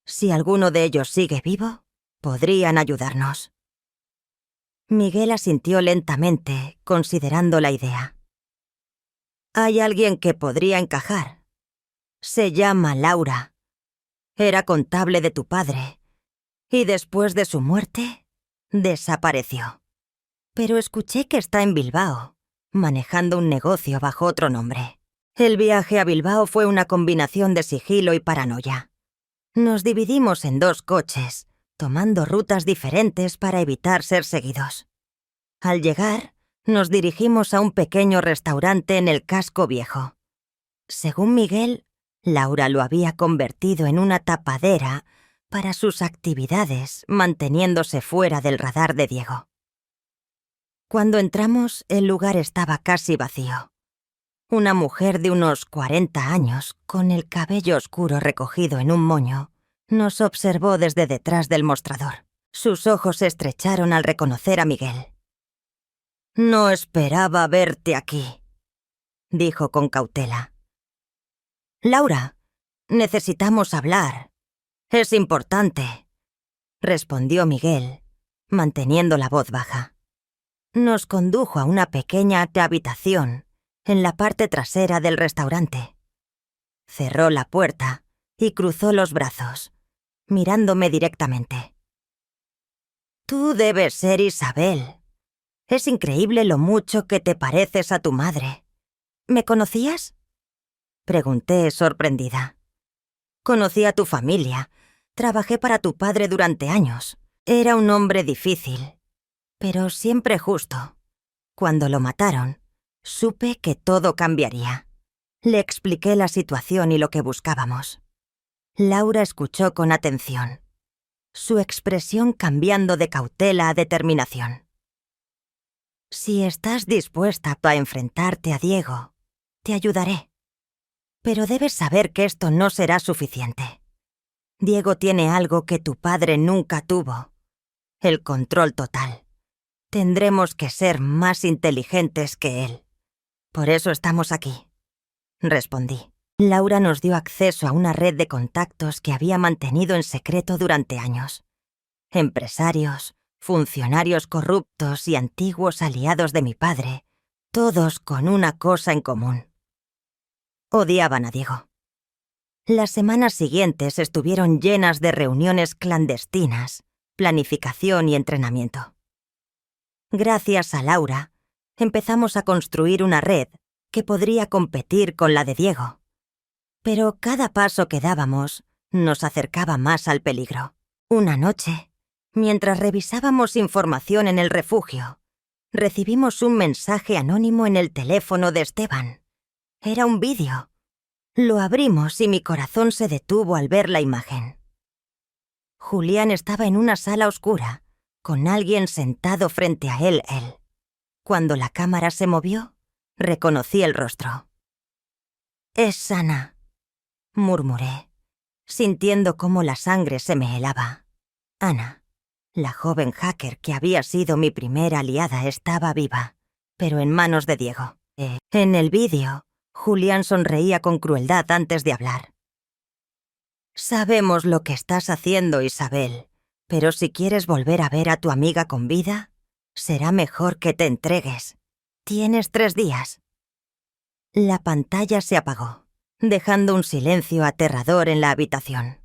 Si alguno de ellos sigue vivo, podrían ayudarnos». Miguel asintió lentamente, considerando la idea. «Hay alguien que podría encajar. Se llama Laura. Era contable de tu padre, y después de su muerte, desapareció. Pero escuché que está en Bilbao, manejando un negocio bajo otro nombre. El viaje a Bilbao fue una combinación de sigilo y paranoia. Nos dividimos en 2 coches, tomando rutas diferentes para evitar ser seguidos. Al llegar, nos dirigimos a un pequeño restaurante en el casco viejo. Según Miguel, Laura lo había convertido en una tapadera para sus actividades, manteniéndose fuera del radar de Diego. Cuando entramos, el lugar estaba casi vacío. Una mujer de unos 40 años, con el cabello oscuro recogido en un moño, nos observó desde detrás del mostrador. Sus ojos se estrecharon al reconocer a Miguel. «No esperaba verte aquí», dijo con cautela. «Laura, necesitamos hablar. Es importante», respondió Miguel, manteniendo la voz baja. Nos condujo a una pequeña habitación en la parte trasera del restaurante. Cerró la puerta y cruzó los brazos, mirándome directamente. «Tú debes ser Isabel. Es increíble lo mucho que te pareces a tu madre. ¿Me conocías? Pregunté sorprendida. Conocí a tu familia. Trabajé para tu padre durante años. Era un hombre difícil, pero siempre justo. Cuando lo mataron, supe que todo cambiaría. Le expliqué la situación y lo que buscábamos. Laura escuchó con atención, su expresión cambiando de cautela a determinación. Si estás dispuesta a enfrentarte a Diego, te ayudaré. Pero debes saber que esto no será suficiente. Diego tiene algo que tu padre nunca tuvo: el control total. Tendremos que ser más inteligentes que él. Por eso estamos aquí, respondí. Laura nos dio acceso a una red de contactos que había mantenido en secreto durante años. Empresarios, funcionarios corruptos y antiguos aliados de mi padre, todos con una cosa en común: odiaban a Diego. Las semanas siguientes estuvieron llenas de reuniones clandestinas, planificación y entrenamiento. Gracias a Laura, empezamos a construir una red que podría competir con la de Diego. Pero cada paso que dábamos nos acercaba más al peligro. Una noche, mientras revisábamos información en el refugio, recibimos un mensaje anónimo en el teléfono de Esteban. Era un vídeo. Lo abrimos y mi corazón se detuvo al ver la imagen. Julián estaba en una sala oscura, con alguien sentado frente a él. Cuando la cámara se movió, reconocí el rostro. «Es Ana», murmuré, sintiendo cómo la sangre se me helaba. Ana, la joven hacker que había sido mi primera aliada, estaba viva, pero en manos de Diego. En el vídeo, Julián sonreía con crueldad antes de hablar. «Sabemos lo que estás haciendo, Isabel, pero si quieres volver a ver a tu amiga con vida, será mejor que te entregues. Tienes 3 días». La pantalla se apagó, dejando un silencio aterrador en la habitación.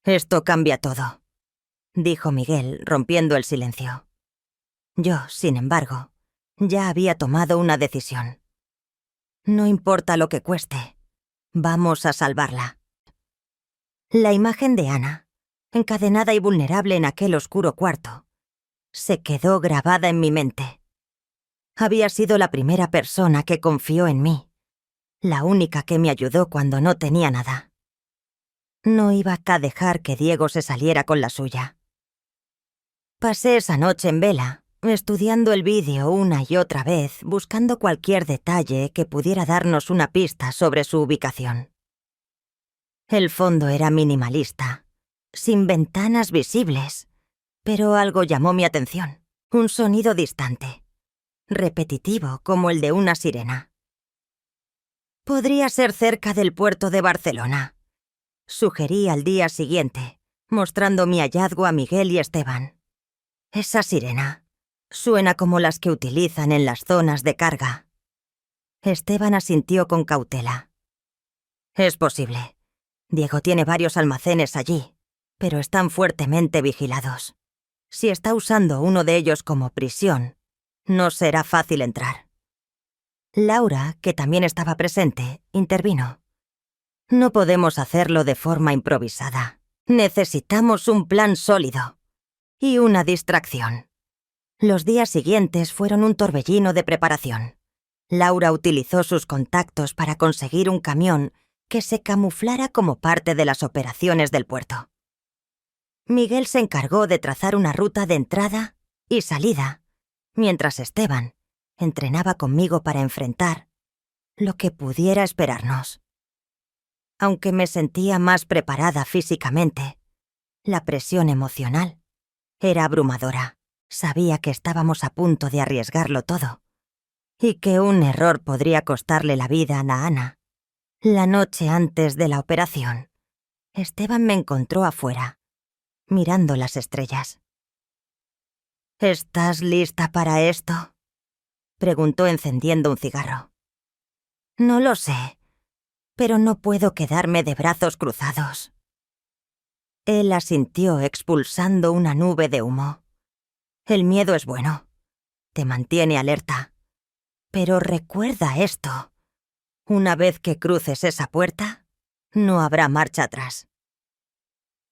«Esto cambia todo», dijo Miguel, rompiendo el silencio. Yo, sin embargo, ya había tomado una decisión. No importa lo que cueste, vamos a salvarla. La imagen de Ana, encadenada y vulnerable en aquel oscuro cuarto, se quedó grabada en mi mente. Había sido la primera persona que confió en mí, la única que me ayudó cuando no tenía nada. No iba a dejar que Diego se saliera con la suya. Pasé esa noche en vela, estudiando el vídeo una y otra vez, buscando cualquier detalle que pudiera darnos una pista sobre su ubicación. El fondo era minimalista, sin ventanas visibles, pero algo llamó mi atención: un sonido distante, repetitivo como el de una sirena. «Podría ser cerca del puerto de Barcelona», sugerí al día siguiente, mostrando mi hallazgo a Miguel y Esteban. «Esa sirena suena como las que utilizan en las zonas de carga». Esteban asintió con cautela. «Es posible. Diego tiene varios almacenes allí, pero están fuertemente vigilados. Si está usando uno de ellos como prisión, no será fácil entrar». Laura, que también estaba presente, intervino. «No podemos hacerlo de forma improvisada. Necesitamos un plan sólido y una distracción». Los días siguientes fueron un torbellino de preparación. Laura utilizó sus contactos para conseguir un camión que se camuflara como parte de las operaciones del puerto. Miguel se encargó de trazar una ruta de entrada y salida, mientras Esteban entrenaba conmigo para enfrentar lo que pudiera esperarnos. Aunque me sentía más preparada físicamente, la presión emocional era abrumadora. Sabía que estábamos a punto de arriesgarlo todo y que un error podría costarle la vida a Ana. La noche antes de la operación, Esteban me encontró afuera, mirando las estrellas. «¿Estás lista para esto?», preguntó encendiendo un cigarro. «No lo sé, pero no puedo quedarme de brazos cruzados». Él asintió expulsando una nube de humo. «El miedo es bueno, te mantiene alerta. Pero recuerda esto. Una vez que cruces esa puerta, no habrá marcha atrás.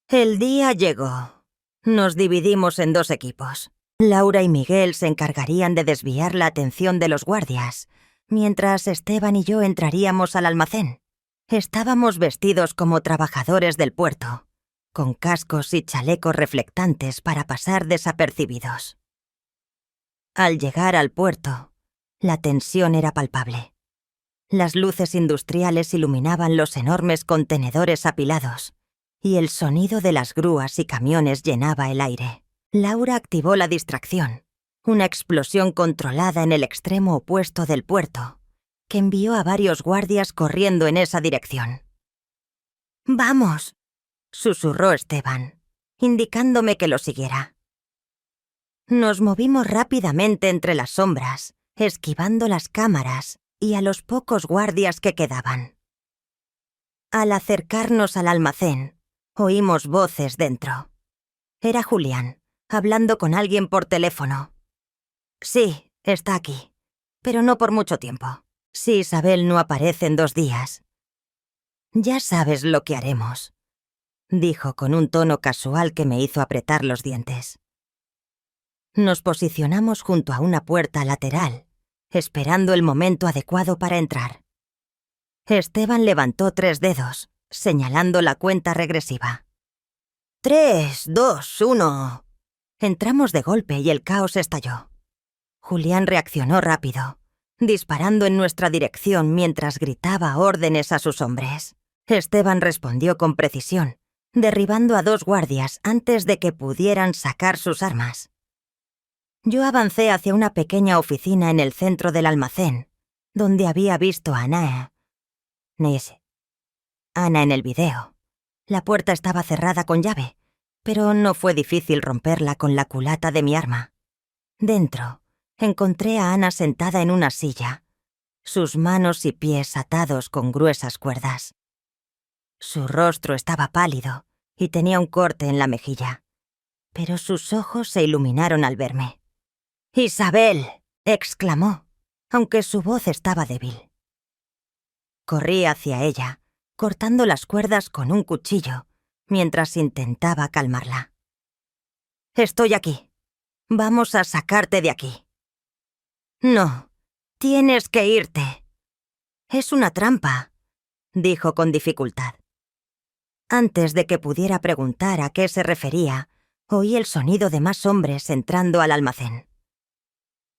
El día llegó. Nos dividimos en 2 equipos. Laura y Miguel se encargarían de desviar la atención de los guardias, mientras Esteban y yo entraríamos al almacén. Estábamos vestidos como trabajadores del puerto, con cascos y chalecos reflectantes para pasar desapercibidos. Al llegar al puerto, la tensión era palpable. Las luces industriales iluminaban los enormes contenedores apilados, y el sonido de las grúas y camiones llenaba el aire. Laura activó la distracción, una explosión controlada en el extremo opuesto del puerto, que envió a varios guardias corriendo en esa dirección. «¡Vamos!», susurró Esteban, indicándome que lo siguiera. Nos movimos rápidamente entre las sombras, esquivando las cámaras y a los pocos guardias que quedaban. Al acercarnos al almacén, oímos voces dentro. Era Julián, hablando con alguien por teléfono. «Sí, está aquí, pero no por mucho tiempo. Si Isabel no aparece en 2 días. Ya sabes lo que haremos», dijo con un tono casual que me hizo apretar los dientes. Nos posicionamos junto a una puerta lateral, esperando el momento adecuado para entrar. Esteban levantó 3 dedos, señalando la cuenta regresiva. 3, 2, 1. Entramos de golpe y el caos estalló. Julián reaccionó rápido, disparando en nuestra dirección mientras gritaba órdenes a sus hombres. Esteban respondió con precisión, derribando a 2 guardias antes de que pudieran sacar sus armas. Yo avancé hacia una pequeña oficina en el centro del almacén, donde había visto a Ana en el video. La puerta estaba cerrada con llave, pero no fue difícil romperla con la culata de mi arma. Dentro, encontré a Ana sentada en una silla, sus manos y pies atados con gruesas cuerdas. Su rostro estaba pálido y tenía un corte en la mejilla, pero sus ojos se iluminaron al verme. «¡Isabel!», exclamó, aunque su voz estaba débil. Corrí hacia ella, cortando las cuerdas con un cuchillo, mientras intentaba calmarla. «Estoy aquí. Vamos a sacarte de aquí». «No, tienes que irte». «Es una trampa», dijo con dificultad. Antes de que pudiera preguntar a qué se refería, oí el sonido de más hombres entrando al almacén.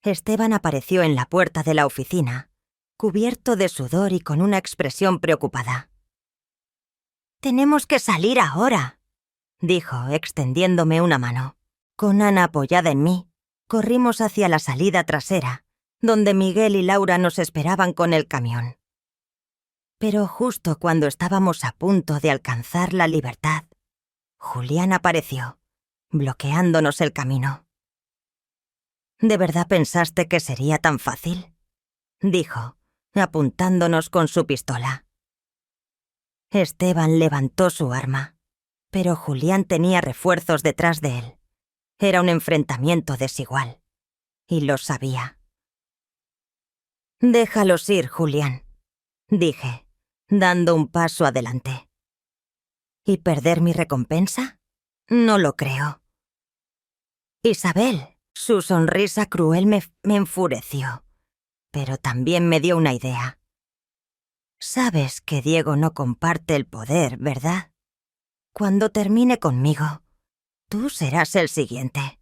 Esteban apareció en la puerta de la oficina, cubierto de sudor y con una expresión preocupada. «Tenemos que salir ahora», dijo, extendiéndome una mano. Con Ana apoyada en mí, corrimos hacia la salida trasera, donde Miguel y Laura nos esperaban con el camión. Pero justo cuando estábamos a punto de alcanzar la libertad, Julián apareció, bloqueándonos el camino. «¿De verdad pensaste que sería tan fácil?», dijo, apuntándonos con su pistola. Esteban levantó su arma, pero Julián tenía refuerzos detrás de él. Era un enfrentamiento desigual, y lo sabía. «Déjalos ir, Julián», dije, dando un paso adelante. ¿Y perder mi recompensa? No lo creo. «Isabel», su sonrisa cruel me enfureció, pero también me dio una idea. «Sabes que Diego no comparte el poder, ¿verdad? Cuando termine conmigo, tú serás el siguiente».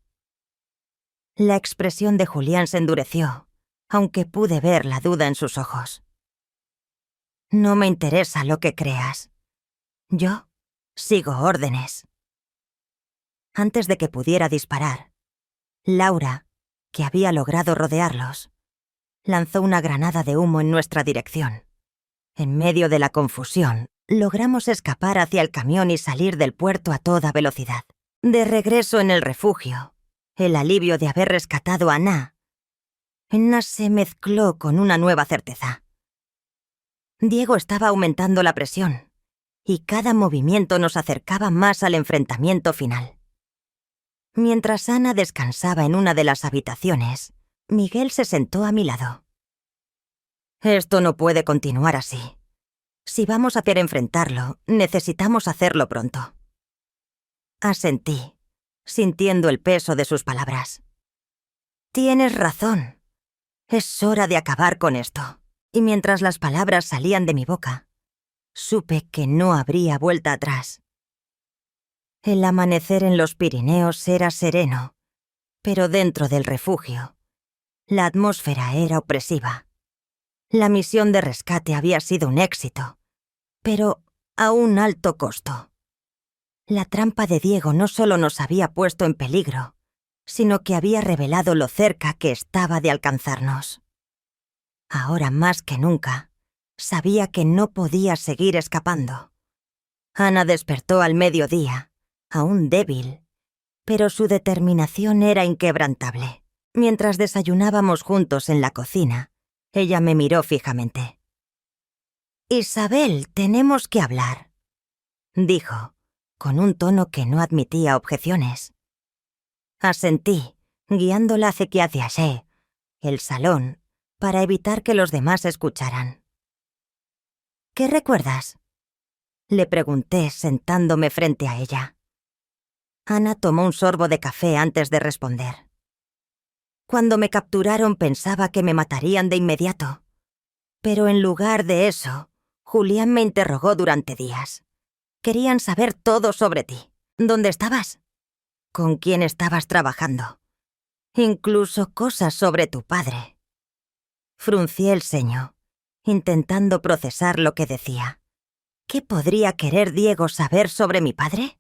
La expresión de Julián se endureció, aunque pude ver la duda en sus ojos. «No me interesa lo que creas. Yo sigo órdenes». Antes de que pudiera disparar, Laura, que había logrado rodearlos, lanzó una granada de humo en nuestra dirección. En medio de la confusión, logramos escapar hacia el camión y salir del puerto a toda velocidad. De regreso en el refugio, el alivio de haber rescatado a Ana se mezcló con una nueva certeza. Diego estaba aumentando la presión, y cada movimiento nos acercaba más al enfrentamiento final. Mientras Ana descansaba en una de las habitaciones, Miguel se sentó a mi lado. Esto no puede continuar así. Si vamos a poder enfrentarlo, necesitamos hacerlo pronto. Asentí, sintiendo el peso de sus palabras. Tienes razón. Es hora de acabar con esto. Y mientras las palabras salían de mi boca, supe que no habría vuelta atrás. El amanecer en los Pirineos era sereno, pero dentro del refugio, la atmósfera era opresiva. La misión de rescate había sido un éxito, pero a un alto costo. La trampa de Diego no solo nos había puesto en peligro, sino que había revelado lo cerca que estaba de alcanzarnos. Ahora más que nunca, sabía que no podía seguir escapando. Ana despertó al mediodía, aún débil, pero su determinación era inquebrantable. Mientras desayunábamos juntos en la cocina, ella me miró fijamente. «Isabel, tenemos que hablar», dijo, con un tono que no admitía objeciones. Asentí, guiándola hacia el salón, para evitar que los demás escucharan. «¿Qué recuerdas?», le pregunté sentándome frente a ella. Ana tomó un sorbo de café antes de responder. «Cuando me capturaron pensaba que me matarían de inmediato. Pero en lugar de eso, Julián me interrogó durante días. Querían saber todo sobre ti. ¿Dónde estabas? ¿Con quién estabas trabajando? Incluso cosas sobre tu padre». Fruncí el ceño, intentando procesar lo que decía. ¿Qué podría querer Diego saber sobre mi padre?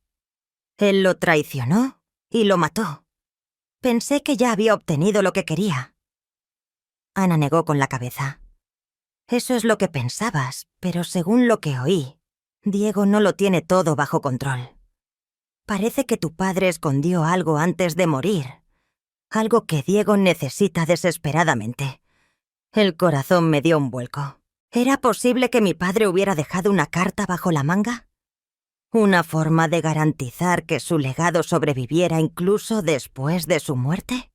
Él lo traicionó y lo mató. Pensé que ya había obtenido lo que quería. Ana negó con la cabeza. Eso es lo que pensabas, pero según lo que oí, Diego no lo tiene todo bajo control. Parece que tu padre escondió algo antes de morir, algo que Diego necesita desesperadamente. El corazón me dio un vuelco. ¿Era posible que mi padre hubiera dejado una carta bajo la manga? ¿Una forma de garantizar que su legado sobreviviera incluso después de su muerte?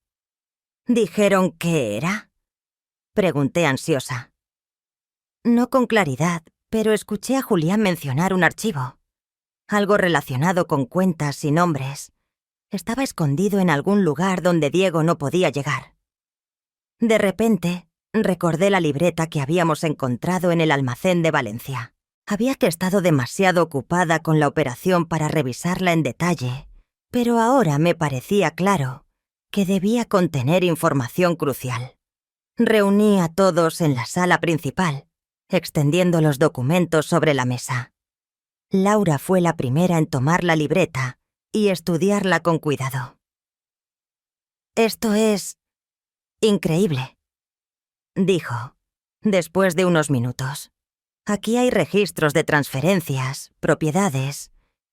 ¿Dijeron qué era?, pregunté ansiosa. No con claridad, pero escuché a Julián mencionar un archivo. Algo relacionado con cuentas y nombres. Estaba escondido en algún lugar donde Diego no podía llegar. De repente, recordé la libreta que habíamos encontrado en el almacén de Valencia. Había que estado demasiado ocupada con la operación para revisarla en detalle, pero ahora me parecía claro que debía contener información crucial. Reuní a todos en la sala principal, extendiendo los documentos sobre la mesa. Laura fue la primera en tomar la libreta y estudiarla con cuidado. «Esto es increíble», dijo, después de unos minutos. «Aquí hay registros de transferencias, propiedades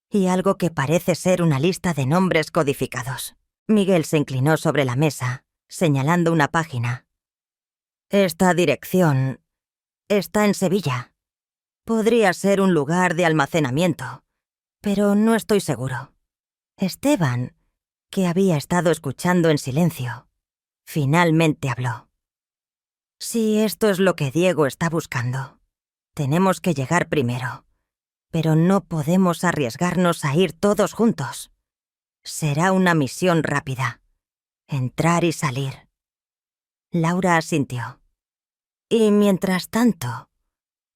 y algo que parece ser una lista de nombres codificados». Miguel se inclinó sobre la mesa, señalando una página. «Esta dirección está en Sevilla. Podría ser un lugar de almacenamiento, pero no estoy seguro». Esteban, que había estado escuchando en silencio, finalmente habló. «Si esto es lo que Diego está buscando, tenemos que llegar primero, pero no podemos arriesgarnos a ir todos juntos. Será una misión rápida. Entrar y salir». Laura asintió. «Y mientras tanto,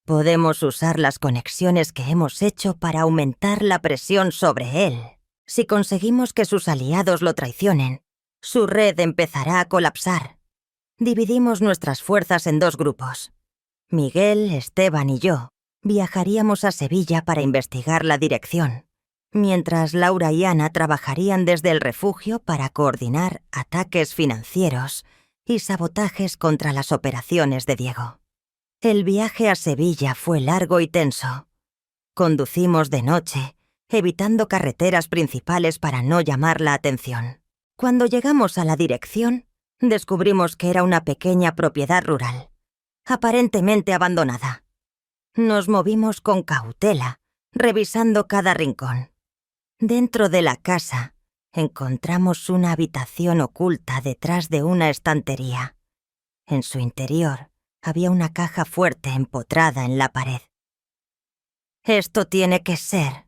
podemos usar las conexiones que hemos hecho para aumentar la presión sobre él. Si conseguimos que sus aliados lo traicionen, su red empezará a colapsar. Dividimos nuestras fuerzas en 2 grupos. Miguel, Esteban y yo viajaríamos a Sevilla para investigar la dirección, mientras Laura y Ana trabajarían desde el refugio para coordinar ataques financieros y sabotajes contra las operaciones de Diego. El viaje a Sevilla fue largo y tenso. Conducimos de noche, evitando carreteras principales para no llamar la atención. Cuando llegamos a la dirección, descubrimos que era una pequeña propiedad rural, aparentemente abandonada. Nos movimos con cautela, revisando cada rincón. Dentro de la casa, encontramos una habitación oculta detrás de una estantería. En su interior había una caja fuerte empotrada en la pared. «Esto tiene que ser»,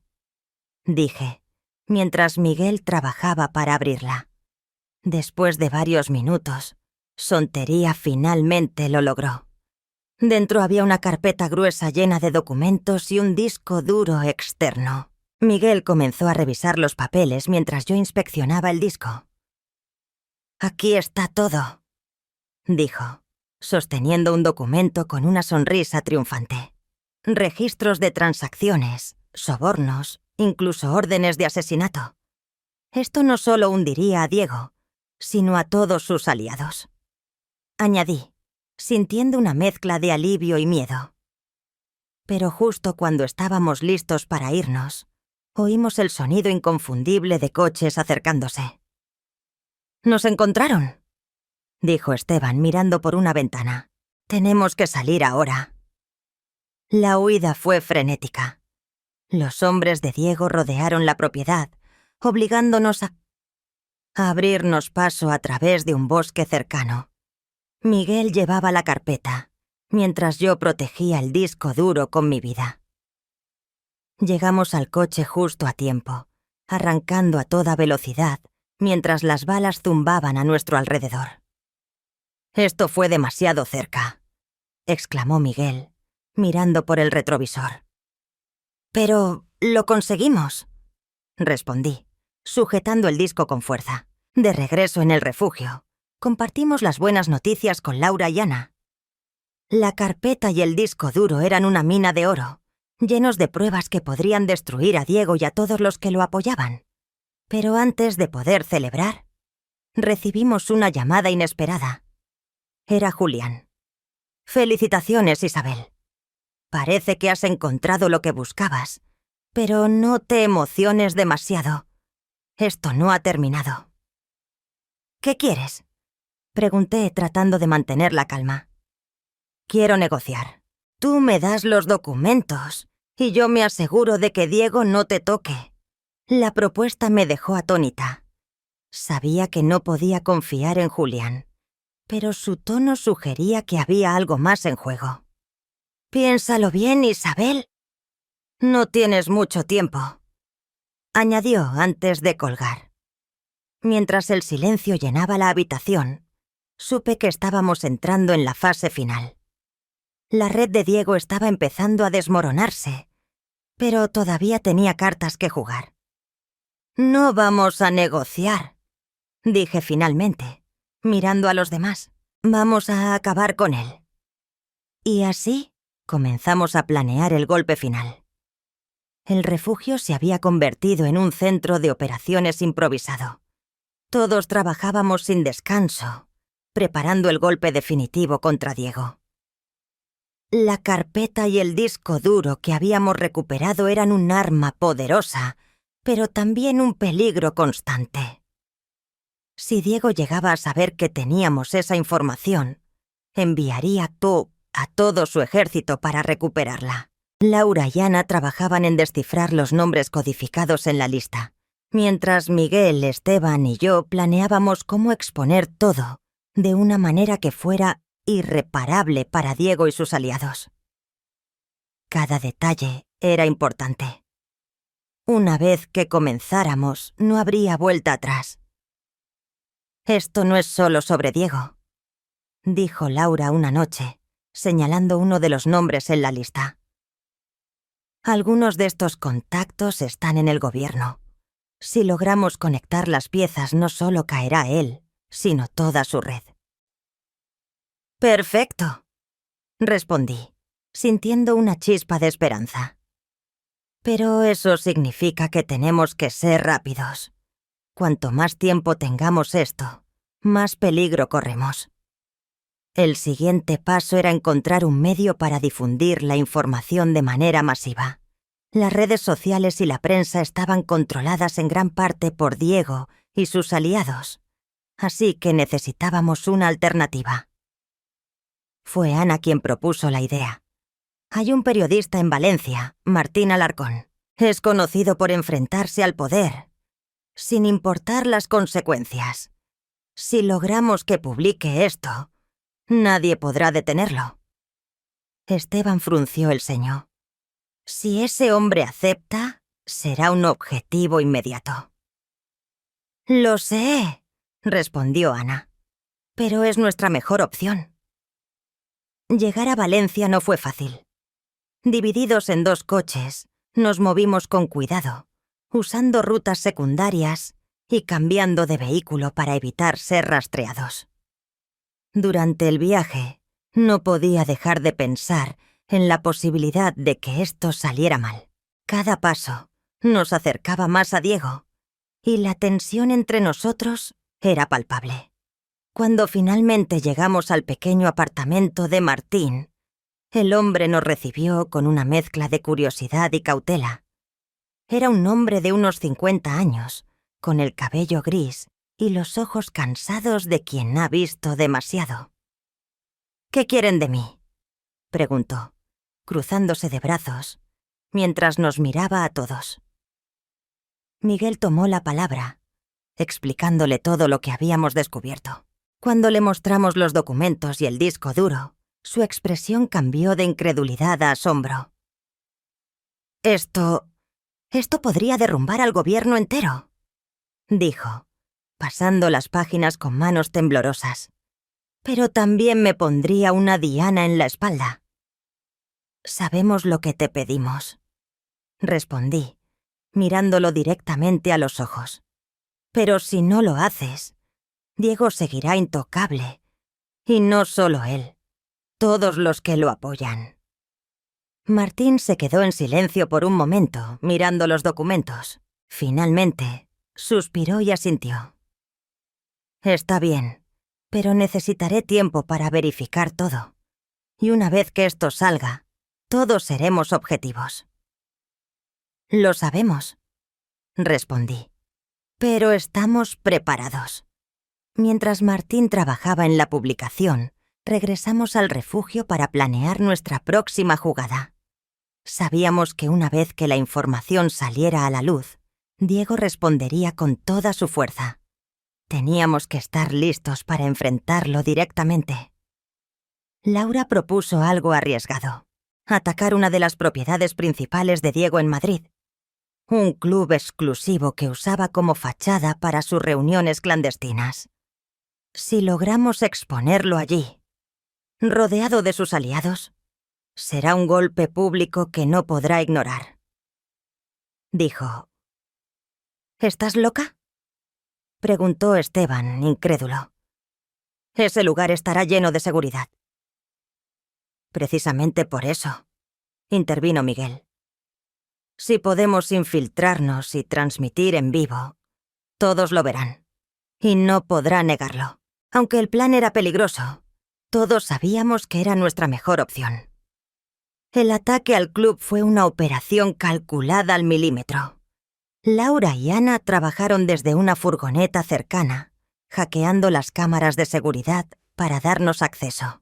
dije, mientras Miguel trabajaba para abrirla. Después de varios minutos, Sontería finalmente lo logró. Dentro había una carpeta gruesa llena de documentos y un disco duro externo. Miguel comenzó a revisar los papeles mientras yo inspeccionaba el disco. «Aquí está todo», dijo, sosteniendo un documento con una sonrisa triunfante. Registros de transacciones, sobornos, incluso órdenes de asesinato. Esto no solo hundiría a Diego, sino a todos sus aliados. Añadí, sintiendo una mezcla de alivio y miedo. Pero justo cuando estábamos listos para irnos, oímos el sonido inconfundible de coches acercándose. «¿Nos encontraron?», dijo Esteban mirando por una ventana. «Tenemos que salir ahora». La huida fue frenética. Los hombres de Diego rodearon la propiedad, obligándonos a abrirnos paso a través de un bosque cercano. Miguel llevaba la carpeta, mientras yo protegía el disco duro con mi vida. Llegamos al coche justo a tiempo, arrancando a toda velocidad mientras las balas zumbaban a nuestro alrededor. «Esto fue demasiado cerca», exclamó Miguel, mirando por el retrovisor. «Pero lo conseguimos», respondí, sujetando el disco con fuerza. De regreso en el refugio, compartimos las buenas noticias con Laura y Ana. La carpeta y el disco duro eran una mina de oro, llenos de pruebas que podrían destruir a Diego y a todos los que lo apoyaban. Pero antes de poder celebrar, recibimos una llamada inesperada. Era Julián. «Felicitaciones, Isabel. Parece que has encontrado lo que buscabas, pero no te emociones demasiado. Esto no ha terminado». «¿Qué quieres?», pregunté tratando de mantener la calma. «Quiero negociar. Tú me das los documentos y yo me aseguro de que Diego no te toque». La propuesta me dejó atónita. Sabía que no podía confiar en Julián, pero su tono sugería que había algo más en juego. «Piénsalo bien, Isabel. No tienes mucho tiempo», añadió antes de colgar. Mientras el silencio llenaba la habitación, supe que estábamos entrando en la fase final. La red de Diego estaba empezando a desmoronarse, pero todavía tenía cartas que jugar. «No vamos a negociar», dije finalmente, mirando a los demás. «Vamos a acabar con él». Y así comenzamos a planear el golpe final. El refugio se había convertido en un centro de operaciones improvisado. Todos trabajábamos sin descanso, preparando el golpe definitivo contra Diego. La carpeta y el disco duro que habíamos recuperado eran un arma poderosa, pero también un peligro constante. Si Diego llegaba a saber que teníamos esa información, enviaría a todo su ejército para recuperarla. Laura y Ana trabajaban en descifrar los nombres codificados en la lista, mientras Miguel, Esteban y yo planeábamos cómo exponer todo de una manera que fuera irreparable para Diego y sus aliados. Cada detalle era importante. Una vez que comenzáramos, no habría vuelta atrás. «Esto no es solo sobre Diego», dijo Laura una noche, señalando uno de los nombres en la lista. «Algunos de estos contactos están en el gobierno. Si logramos conectar las piezas, no solo caerá él, sino toda su red». «Perfecto», respondí, sintiendo una chispa de esperanza. «Pero eso significa que tenemos que ser rápidos. Cuanto más tiempo tengamos esto, más peligro corremos». El siguiente paso era encontrar un medio para difundir la información de manera masiva. Las redes sociales y la prensa estaban controladas en gran parte por Diego y sus aliados, así que necesitábamos una alternativa. Fue Ana quien propuso la idea. Hay un periodista en Valencia, Martín Alarcón. Es conocido por enfrentarse al poder, sin importar las consecuencias. Si logramos que publique esto, nadie podrá detenerlo. Esteban frunció el ceño. Si ese hombre acepta, será un objetivo inmediato. Lo sé, respondió Ana, pero es nuestra mejor opción. Llegar a Valencia no fue fácil. Divididos en 2 coches, nos movimos con cuidado, usando rutas secundarias y cambiando de vehículo para evitar ser rastreados. Durante el viaje, no podía dejar de pensar en la posibilidad de que esto saliera mal. Cada paso nos acercaba más a Diego, y la tensión entre nosotros era palpable. Cuando finalmente llegamos al pequeño apartamento de Martín, el hombre nos recibió con una mezcla de curiosidad y cautela. Era un hombre de unos 50 años, con el cabello gris y los ojos cansados de quien ha visto demasiado. «¿Qué quieren de mí?», preguntó, cruzándose de brazos, mientras nos miraba a todos. Miguel tomó la palabra, explicándole todo lo que habíamos descubierto. Cuando le mostramos los documentos y el disco duro, su expresión cambió de incredulidad a asombro. Esto podría derrumbar al gobierno entero», dijo, pasando las páginas con manos temblorosas. «Pero también me pondría una diana en la espalda». «Sabemos lo que te pedimos», respondí, mirándolo directamente a los ojos. «Pero si no lo haces, Diego seguirá intocable. Y no solo él, todos los que lo apoyan». Martín se quedó en silencio por un momento, mirando los documentos. Finalmente, suspiró y asintió. «Está bien, pero necesitaré tiempo para verificar todo. Y una vez que esto salga, todos seremos objetivos». «Lo sabemos», respondí. «Pero estamos preparados». Mientras Martín trabajaba en la publicación, regresamos al refugio para planear nuestra próxima jugada. Sabíamos que una vez que la información saliera a la luz, Diego respondería con toda su fuerza. Teníamos que estar listos para enfrentarlo directamente. Laura propuso algo arriesgado: atacar una de las propiedades principales de Diego en Madrid, un club exclusivo que usaba como fachada para sus reuniones clandestinas. Si logramos exponerlo allí, rodeado de sus aliados, será un golpe público que no podrá ignorar. Dijo. «¿Estás loca?», preguntó Esteban, incrédulo. «Ese lugar estará lleno de seguridad». «Precisamente por eso», intervino Miguel. «Si podemos infiltrarnos y transmitir en vivo, todos lo verán, y no podrá negarlo. Aunque el plan era peligroso, todos sabíamos que era nuestra mejor opción. El ataque al club fue una operación calculada al milímetro. Laura y Ana trabajaron desde una furgoneta cercana, hackeando las cámaras de seguridad para darnos acceso.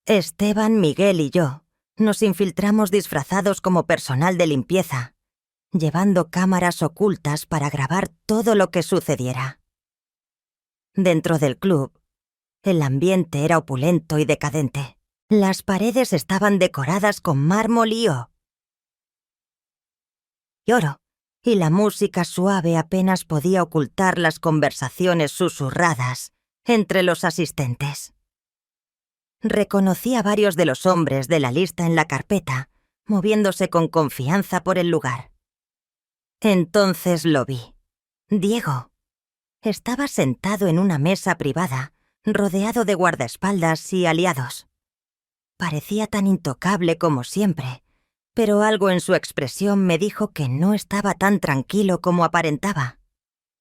Esteban, Miguel y yo nos infiltramos disfrazados como personal de limpieza, llevando cámaras ocultas para grabar todo lo que sucediera. Dentro del club, el ambiente era opulento y decadente. Las paredes estaban decoradas con mármol y oro, y la música suave apenas podía ocultar las conversaciones susurradas entre los asistentes. Reconocí a varios de los hombres de la lista en la carpeta, moviéndose con confianza por el lugar. Entonces lo vi. Diego. Estaba sentado en una mesa privada, rodeado de guardaespaldas y aliados. Parecía tan intocable como siempre, pero algo en su expresión me dijo que no estaba tan tranquilo como aparentaba.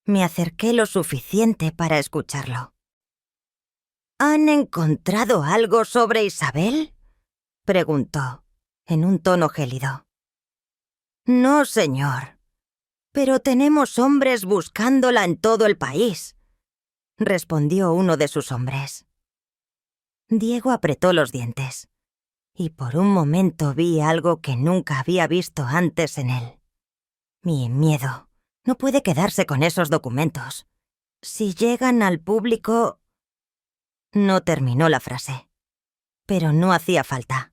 Me acerqué lo suficiente para escucharlo. «¿Han encontrado algo sobre Isabel?», preguntó, en un tono gélido. «No, señor. Pero tenemos hombres buscándola en todo el país», respondió uno de sus hombres. Diego apretó los dientes, y por un momento vi algo que nunca había visto antes en él. Mi miedo, No puede quedarse con esos documentos. Si llegan al público... No terminó la frase. Pero no hacía falta.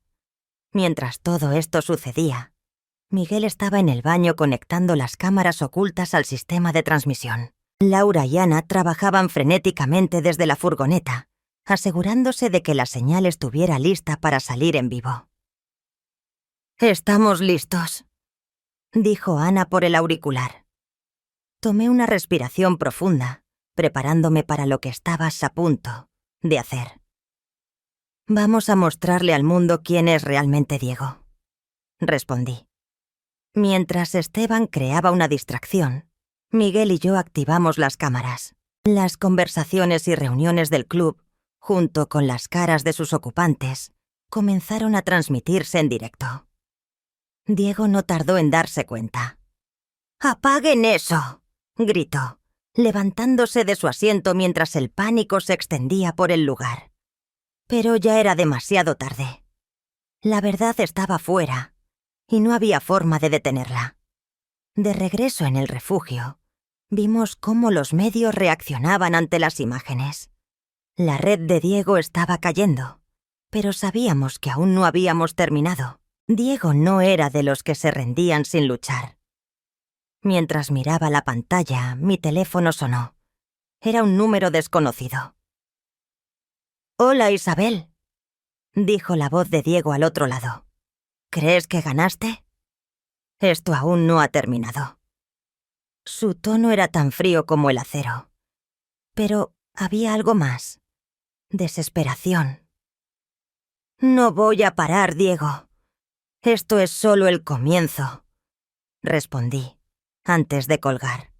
Mientras todo esto sucedía, Miguel estaba en el baño conectando las cámaras ocultas al sistema de transmisión. Laura y Ana trabajaban frenéticamente desde la furgoneta, asegurándose de que la señal estuviera lista para salir en vivo. «Estamos listos», dijo Ana por el auricular. Tomé una respiración profunda, preparándome para lo que estabas a punto de hacer. «Vamos a mostrarle al mundo quién es realmente Diego», respondí. Mientras Esteban creaba una distracción, Miguel y yo activamos las cámaras. Las conversaciones y reuniones del club, junto con las caras de sus ocupantes, comenzaron a transmitirse en directo. Diego no tardó en darse cuenta. «¡Apaguen eso!», gritó, levantándose de su asiento mientras el pánico se extendía por el lugar. Pero ya era demasiado tarde. La verdad estaba fuera, y no había forma de detenerla. De regreso en el refugio, vimos cómo los medios reaccionaban ante las imágenes. La red de Diego estaba cayendo, pero sabíamos que aún no habíamos terminado. Diego no era de los que se rendían sin luchar. Mientras miraba la pantalla, mi teléfono sonó. Era un número desconocido. «Hola, Isabel», dijo la voz de Diego al otro lado. «¿Crees que ganaste? Esto aún no ha terminado». Su tono era tan frío como el acero. Pero había algo más. Desesperación. «No voy a parar, Diego. Esto es solo el comienzo», respondí, antes de colgar.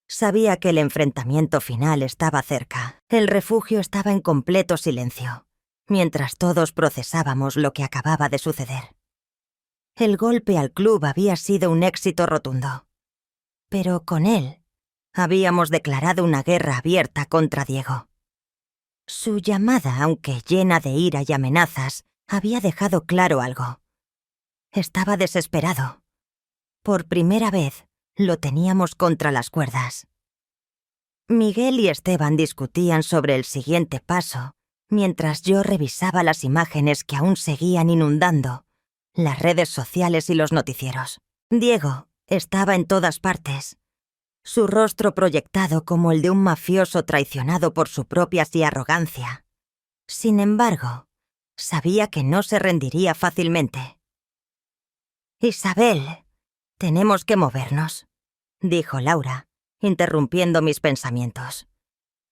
Sabía que el enfrentamiento final estaba cerca. El refugio estaba en completo silencio, mientras todos procesábamos lo que acababa de suceder. El golpe al club había sido un éxito rotundo. Pero con él, habíamos declarado una guerra abierta contra Diego. Su llamada, aunque llena de ira y amenazas, había dejado claro algo. Estaba desesperado. Por primera vez, lo teníamos contra las cuerdas. Miguel y Esteban discutían sobre el siguiente paso, mientras yo revisaba las imágenes que aún seguían inundando las redes sociales y los noticieros. Diego estaba en todas partes, su rostro proyectado como el de un mafioso traicionado por su propia arrogancia. Sin embargo, sabía que no se rendiría fácilmente. «Isabel, tenemos que movernos», dijo Laura, interrumpiendo mis pensamientos.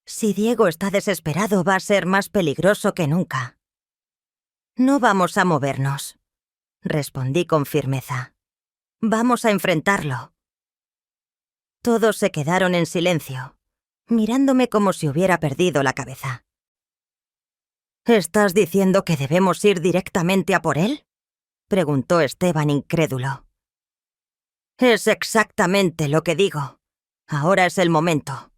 «Si Diego está desesperado, va a ser más peligroso que nunca». «No vamos a movernos», respondí con firmeza. «Vamos a enfrentarlo». Todos se quedaron en silencio, mirándome como si hubiera perdido la cabeza. «¿Estás diciendo que debemos ir directamente a por él?», preguntó Esteban incrédulo. «Es exactamente lo que digo. Ahora es el momento.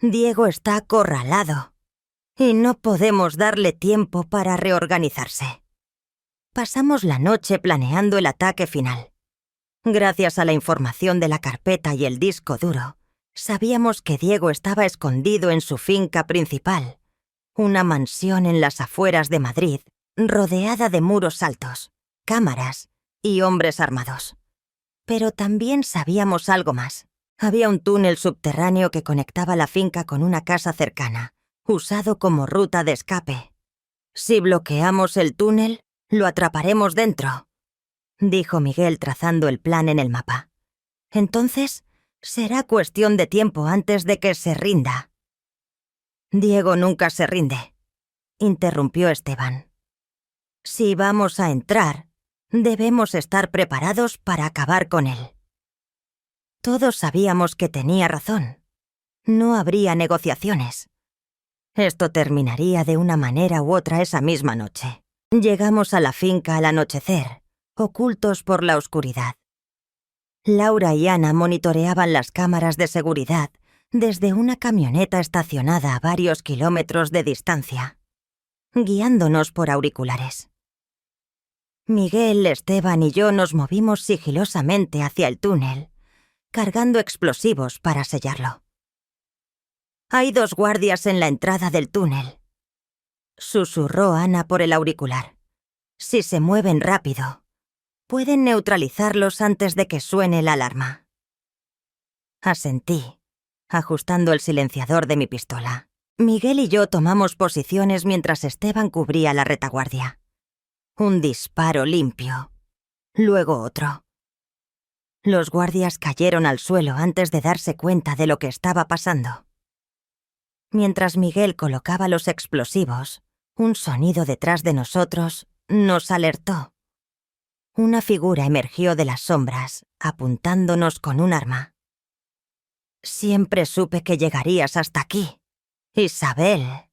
Diego está acorralado y no podemos darle tiempo para reorganizarse». Pasamos la noche planeando el ataque final. Gracias a la información de la carpeta y el disco duro, sabíamos que Diego estaba escondido en su finca principal, una mansión en las afueras de Madrid, rodeada de muros altos, cámaras y hombres armados. Pero también sabíamos algo más. Había un túnel subterráneo que conectaba la finca con una casa cercana, usado como ruta de escape. «Si bloqueamos el túnel, lo atraparemos dentro», dijo Miguel trazando el plan en el mapa. «Entonces, será cuestión de tiempo antes de que se rinda». «Diego nunca se rinde», interrumpió Esteban. «Si vamos a entrar, debemos estar preparados para acabar con él». Todos sabíamos que tenía razón. No habría negociaciones. Esto terminaría de una manera u otra esa misma noche. Llegamos a la finca al anochecer, ocultos por la oscuridad. Laura y Ana monitoreaban las cámaras de seguridad desde una camioneta estacionada a varios kilómetros de distancia, guiándonos por auriculares. Miguel, Esteban y yo nos movimos sigilosamente hacia el túnel, cargando explosivos para sellarlo. «Hay 2 guardias en la entrada del túnel», susurró Ana por el auricular. «Si se mueven rápido, pueden neutralizarlos antes de que suene la alarma». Asentí, ajustando el silenciador de mi pistola. Miguel y yo tomamos posiciones mientras Esteban cubría la retaguardia. Un disparo limpio, luego otro. Los guardias cayeron al suelo antes de darse cuenta de lo que estaba pasando. Mientras Miguel colocaba los explosivos, un sonido detrás de nosotros nos alertó. Una figura emergió de las sombras, apuntándonos con un arma. «Siempre supe que llegarías hasta aquí, Isabel»,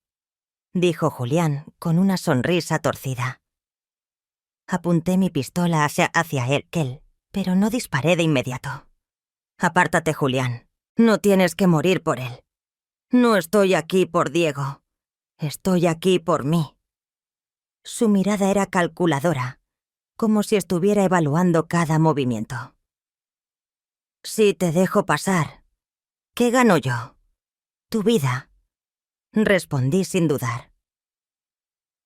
dijo Julián con una sonrisa torcida. Apunté mi pistola hacia él, pero no disparé de inmediato. «Apártate, Julián. No tienes que morir por él. No estoy aquí por Diego. Estoy aquí por mí». Su mirada era calculadora, como si estuviera evaluando cada movimiento. «Si te dejo pasar, ¿qué gano yo? Tu vida», respondí sin dudar.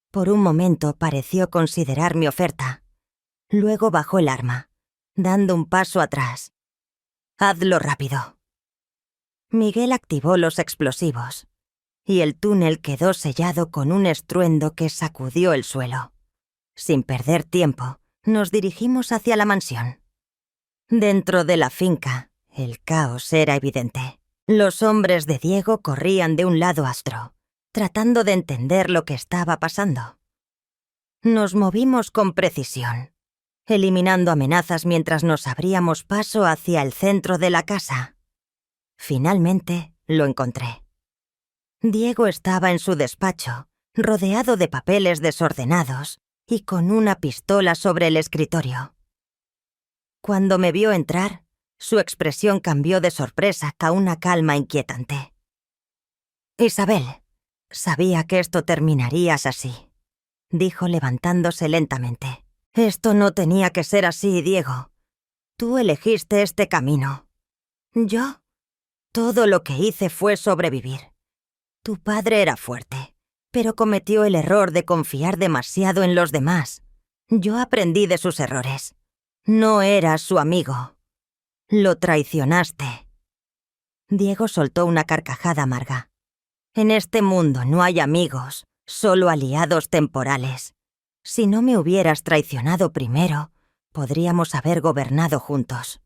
Por un momento pareció considerar mi oferta. Luego bajó el arma, dando un paso atrás. «Hazlo rápido». Miguel activó los explosivos, y el túnel quedó sellado con un estruendo que sacudió el suelo. Sin perder tiempo, nos dirigimos hacia la mansión. Dentro de la finca, el caos era evidente. Los hombres de Diego corrían de un lado a otro, tratando de entender lo que estaba pasando. Nos movimos con precisión, eliminando amenazas mientras nos abríamos paso hacia el centro de la casa. Finalmente, lo encontré. Diego estaba en su despacho, rodeado de papeles desordenados y con una pistola sobre el escritorio. Cuando me vio entrar, su expresión cambió de sorpresa a una calma inquietante. «Isabel, sabía que esto terminarías así», dijo levantándose lentamente. «Esto no tenía que ser así, Diego. Tú elegiste este camino. ¿Yo? Todo lo que hice fue sobrevivir. Tu padre era fuerte, pero cometió el error de confiar demasiado en los demás. Yo aprendí de sus errores. No eras su amigo. Lo traicionaste». Diego soltó una carcajada amarga. «En este mundo no hay amigos, solo aliados temporales. Si no me hubieras traicionado primero, podríamos haber gobernado juntos».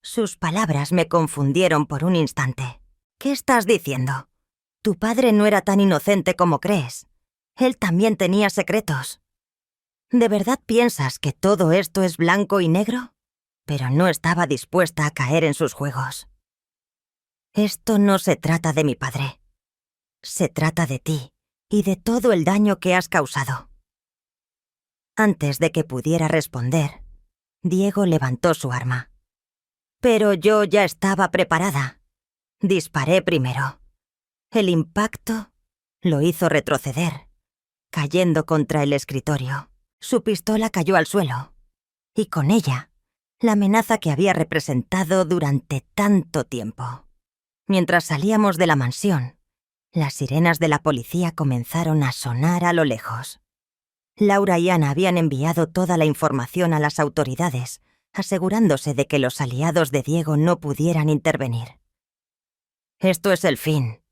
Sus palabras me confundieron por un instante. «¿Qué estás diciendo? Tu padre no era tan inocente como crees. Él también tenía secretos. ¿De verdad piensas que todo esto es blanco y negro?» Pero no estaba dispuesta a caer en sus juegos. «Esto no se trata de mi padre. Se trata de ti y de todo el daño que has causado». Antes de que pudiera responder, Diego levantó su arma. Pero yo ya estaba preparada. Disparé primero. El impacto lo hizo retroceder, cayendo contra el escritorio. Su pistola cayó al suelo, y con ella, la amenaza que había representado durante tanto tiempo. Mientras salíamos de la mansión, las sirenas de la policía comenzaron a sonar a lo lejos. Laura y Ana habían enviado toda la información a las autoridades, asegurándose de que los aliados de Diego no pudieran intervenir. «Esto es el fin»,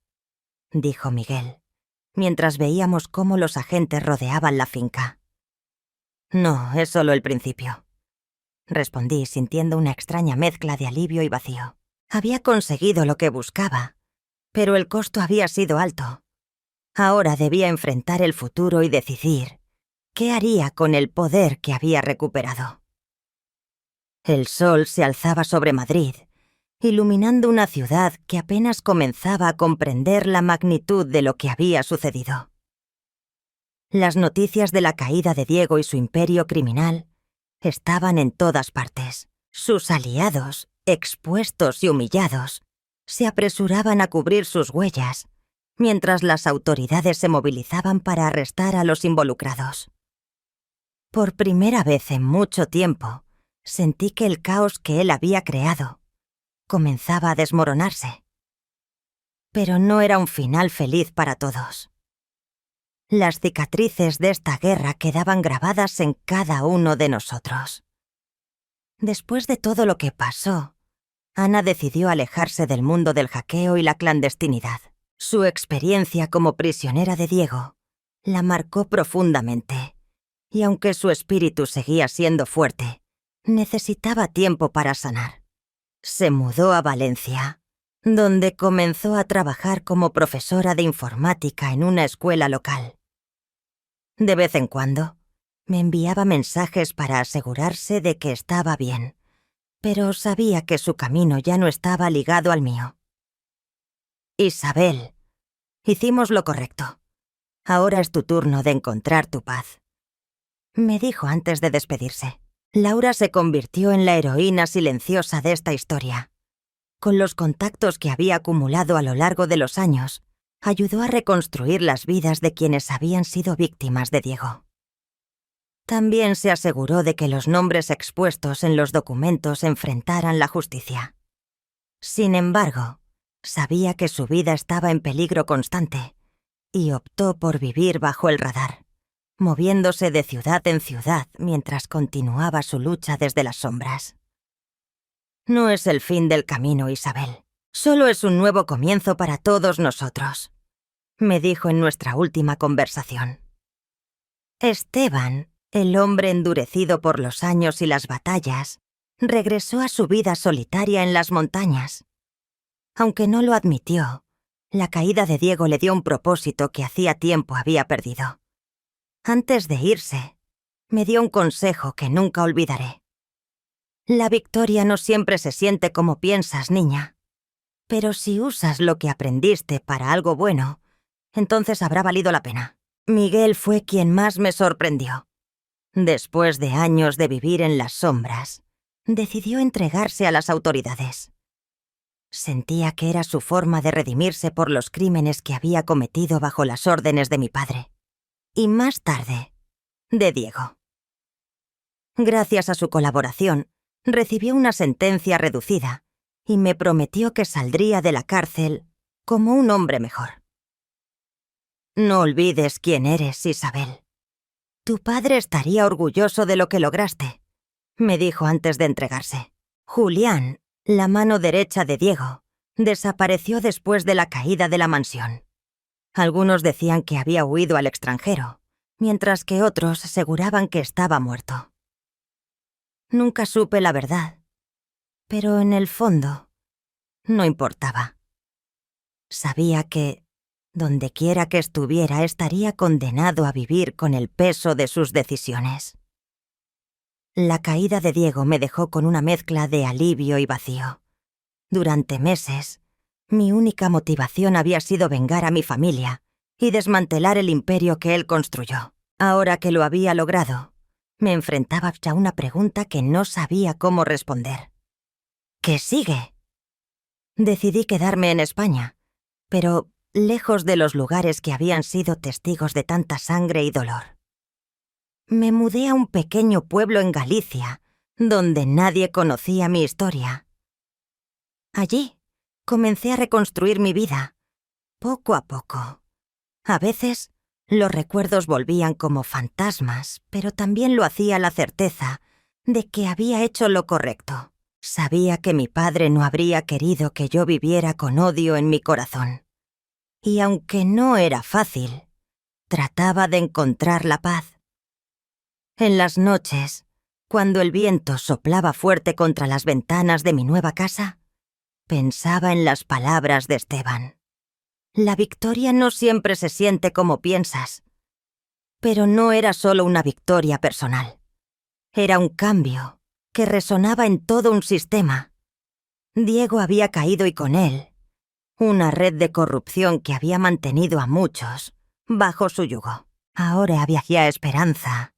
dijo Miguel, mientras veíamos cómo los agentes rodeaban la finca. «No, es solo el principio», respondí sintiendo una extraña mezcla de alivio y vacío. Había conseguido lo que buscaba, pero el costo había sido alto. Ahora debía enfrentar el futuro y decidir qué haría con el poder que había recuperado. El sol se alzaba sobre Madrid, iluminando una ciudad que apenas comenzaba a comprender la magnitud de lo que había sucedido. Las noticias de la caída de Diego y su imperio criminal estaban en todas partes. Sus aliados, expuestos y humillados, se apresuraban a cubrir sus huellas, mientras las autoridades se movilizaban para arrestar a los involucrados. Por primera vez en mucho tiempo, sentí que el caos que él había creado comenzaba a desmoronarse. Pero no era un final feliz para todos. Las cicatrices de esta guerra quedaban grabadas en cada uno de nosotros. Después de todo lo que pasó, Ana decidió alejarse del mundo del hackeo y la clandestinidad. Su experiencia como prisionera de Diego la marcó profundamente, y aunque su espíritu seguía siendo fuerte, necesitaba tiempo para sanar. Se mudó a Valencia, donde comenzó a trabajar como profesora de informática en una escuela local. De vez en cuando, me enviaba mensajes para asegurarse de que estaba bien, pero sabía que su camino ya no estaba ligado al mío. Isabel, hicimos lo correcto. Ahora es tu turno de encontrar tu paz, me dijo antes de despedirse. Laura se convirtió en la heroína silenciosa de esta historia. Con los contactos que había acumulado a lo largo de los años, ayudó a reconstruir las vidas de quienes habían sido víctimas de Diego. También se aseguró de que los nombres expuestos en los documentos enfrentaran la justicia. Sin embargo, sabía que su vida estaba en peligro constante y optó por vivir bajo el radar, moviéndose de ciudad en ciudad mientras continuaba su lucha desde las sombras. No es el fin del camino, Isabel. Solo es un nuevo comienzo para todos nosotros, me dijo en nuestra última conversación. Esteban, el hombre endurecido por los años y las batallas, regresó a su vida solitaria en las montañas. Aunque no lo admitió, la caída de Diego le dio un propósito que hacía tiempo había perdido. Antes de irse, me dio un consejo que nunca olvidaré. La victoria no siempre se siente como piensas, niña. Pero si usas lo que aprendiste para algo bueno, entonces habrá valido la pena. Miguel fue quien más me sorprendió. Después de años de vivir en las sombras, decidió entregarse a las autoridades. Sentía que era su forma de redimirse por los crímenes que había cometido bajo las órdenes de mi padre. Y más tarde, de Diego. Gracias a su colaboración, recibió una sentencia reducida y me prometió que saldría de la cárcel como un hombre mejor. No olvides quién eres, Isabel. Tu padre estaría orgulloso de lo que lograste, me dijo antes de entregarse. Julián, la mano derecha de Diego, desapareció después de la caída de la mansión. Algunos decían que había huido al extranjero, mientras que otros aseguraban que estaba muerto. Nunca supe la verdad, pero en el fondo no importaba. Sabía que, dondequiera que estuviera, estaría condenado a vivir con el peso de sus decisiones. La caída de Diego me dejó con una mezcla de alivio y vacío. Durante meses, mi única motivación había sido vengar a mi familia y desmantelar el imperio que él construyó. Ahora que lo había logrado, me enfrentaba a una pregunta que no sabía cómo responder. ¿Qué sigue? Decidí quedarme en España, pero lejos de los lugares que habían sido testigos de tanta sangre y dolor. Me mudé a un pequeño pueblo en Galicia, donde nadie conocía mi historia. Allí comencé a reconstruir mi vida, poco a poco. A veces, los recuerdos volvían como fantasmas, pero también lo hacía la certeza de que había hecho lo correcto. Sabía que mi padre no habría querido que yo viviera con odio en mi corazón. Y aunque no era fácil, trataba de encontrar la paz. En las noches, cuando el viento soplaba fuerte contra las ventanas de mi nueva casa, pensaba en las palabras de Esteban. La victoria no siempre se siente como piensas. Pero no era solo una victoria personal. Era un cambio que resonaba en todo un sistema. Diego había caído y con él, una red de corrupción que había mantenido a muchos bajo su yugo. Ahora había ya esperanza